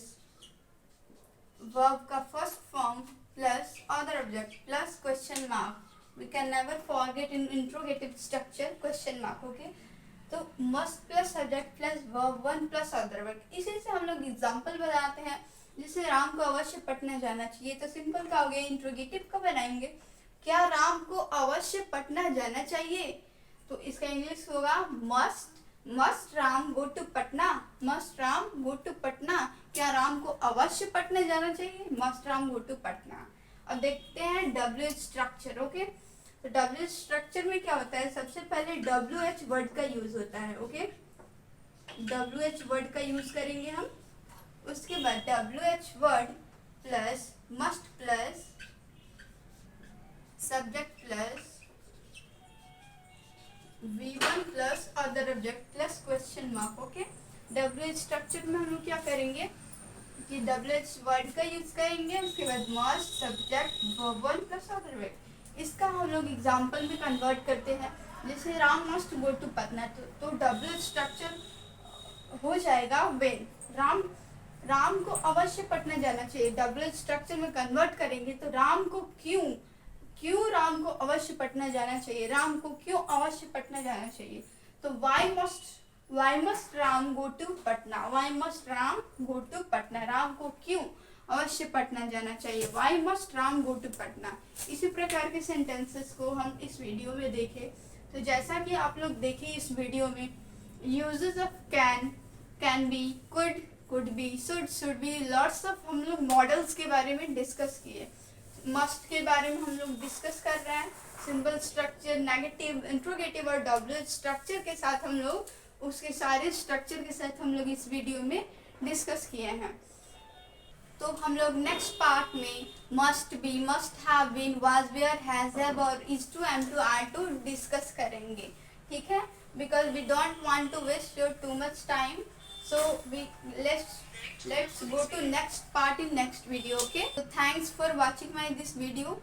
verb का first form plus other object plus question mark. We can never forget in interrogative structure question mark. Okay, तो must plus subject plus verb one plus other object. इसी से हम लोग example बनाते हैं। जैसे राम को अवश्य पटना जाना चाहिए, तो सिंपल का हो गया। इंट्रोगेटिव का बनाएंगे, क्या राम को अवश्य पटना जाना चाहिए। तो इसका इंग्लिश होगा must Ram go to Patna. Must Ram go to Patna. क्या राम को अवश्य पटना जाना चाहिए। Must Ram go to Patna. अब देखते हैं WH स्ट्रक्चर। ओके, तो WH स्ट्रक्चर में क्या होता है, सबसे पहले WH वर्ड का यूज होता है। ओके, WH वर्ड का यूज करेंगे हम। उसके बाद WH word plus must plus subject plus V1 plus other object plus question mark. Okay, WH structure में हम लोग क्या करेंगे कि WH वर्ड का यूज करेंगे। उसके बाद must subject verb one plus other object. इसका हम लोग एग्जांपल में कन्वर्ट करते हैं। जैसे Ram must go to Patna, तो WH स्ट्रक्चर हो जाएगा व्हेन राम को अवश्य पटना जाना चाहिए। WH स्ट्रक्चर में कन्वर्ट करेंगे तो राम को क्यों राम को अवश्य पटना जाना चाहिए। राम को क्यों अवश्य पटना जाना चाहिए। तो why must Ram go to Patna. Why must Ram go to Patna. Ram को क्यों अवश्य पटना जाना चाहिए। Why must Ram go to Patna. इसी प्रकार के सेंटेंसेस को हम इस वीडियो में देखें। तो जैसा कि आप लोग देखें इस वीडियो में, uses of can B, could be, should be, lots of हम लोग मॉडल्स के बारे में डिस्कस किए। मस्ट के बारे में हम लोग डिस्कस कर रहे हैं। सिंपल स्ट्रक्चर, नेगेटिव, इंट्रोगेटिव और WH स्ट्रक्चर के साथ हम लोग उसके सारे स्ट्रक्चर के साथ हम लोग इस वीडियो में डिस्कस किए हैं। तो हम लोग नेक्स्ट पार्ट में must be, must have been, was, were, has, have और is to, am to, are to discuss करेंगे, ठीक है, because we don't want to waste your too much time, so let's go to next part in next video. Okay, so thanks for watching this video.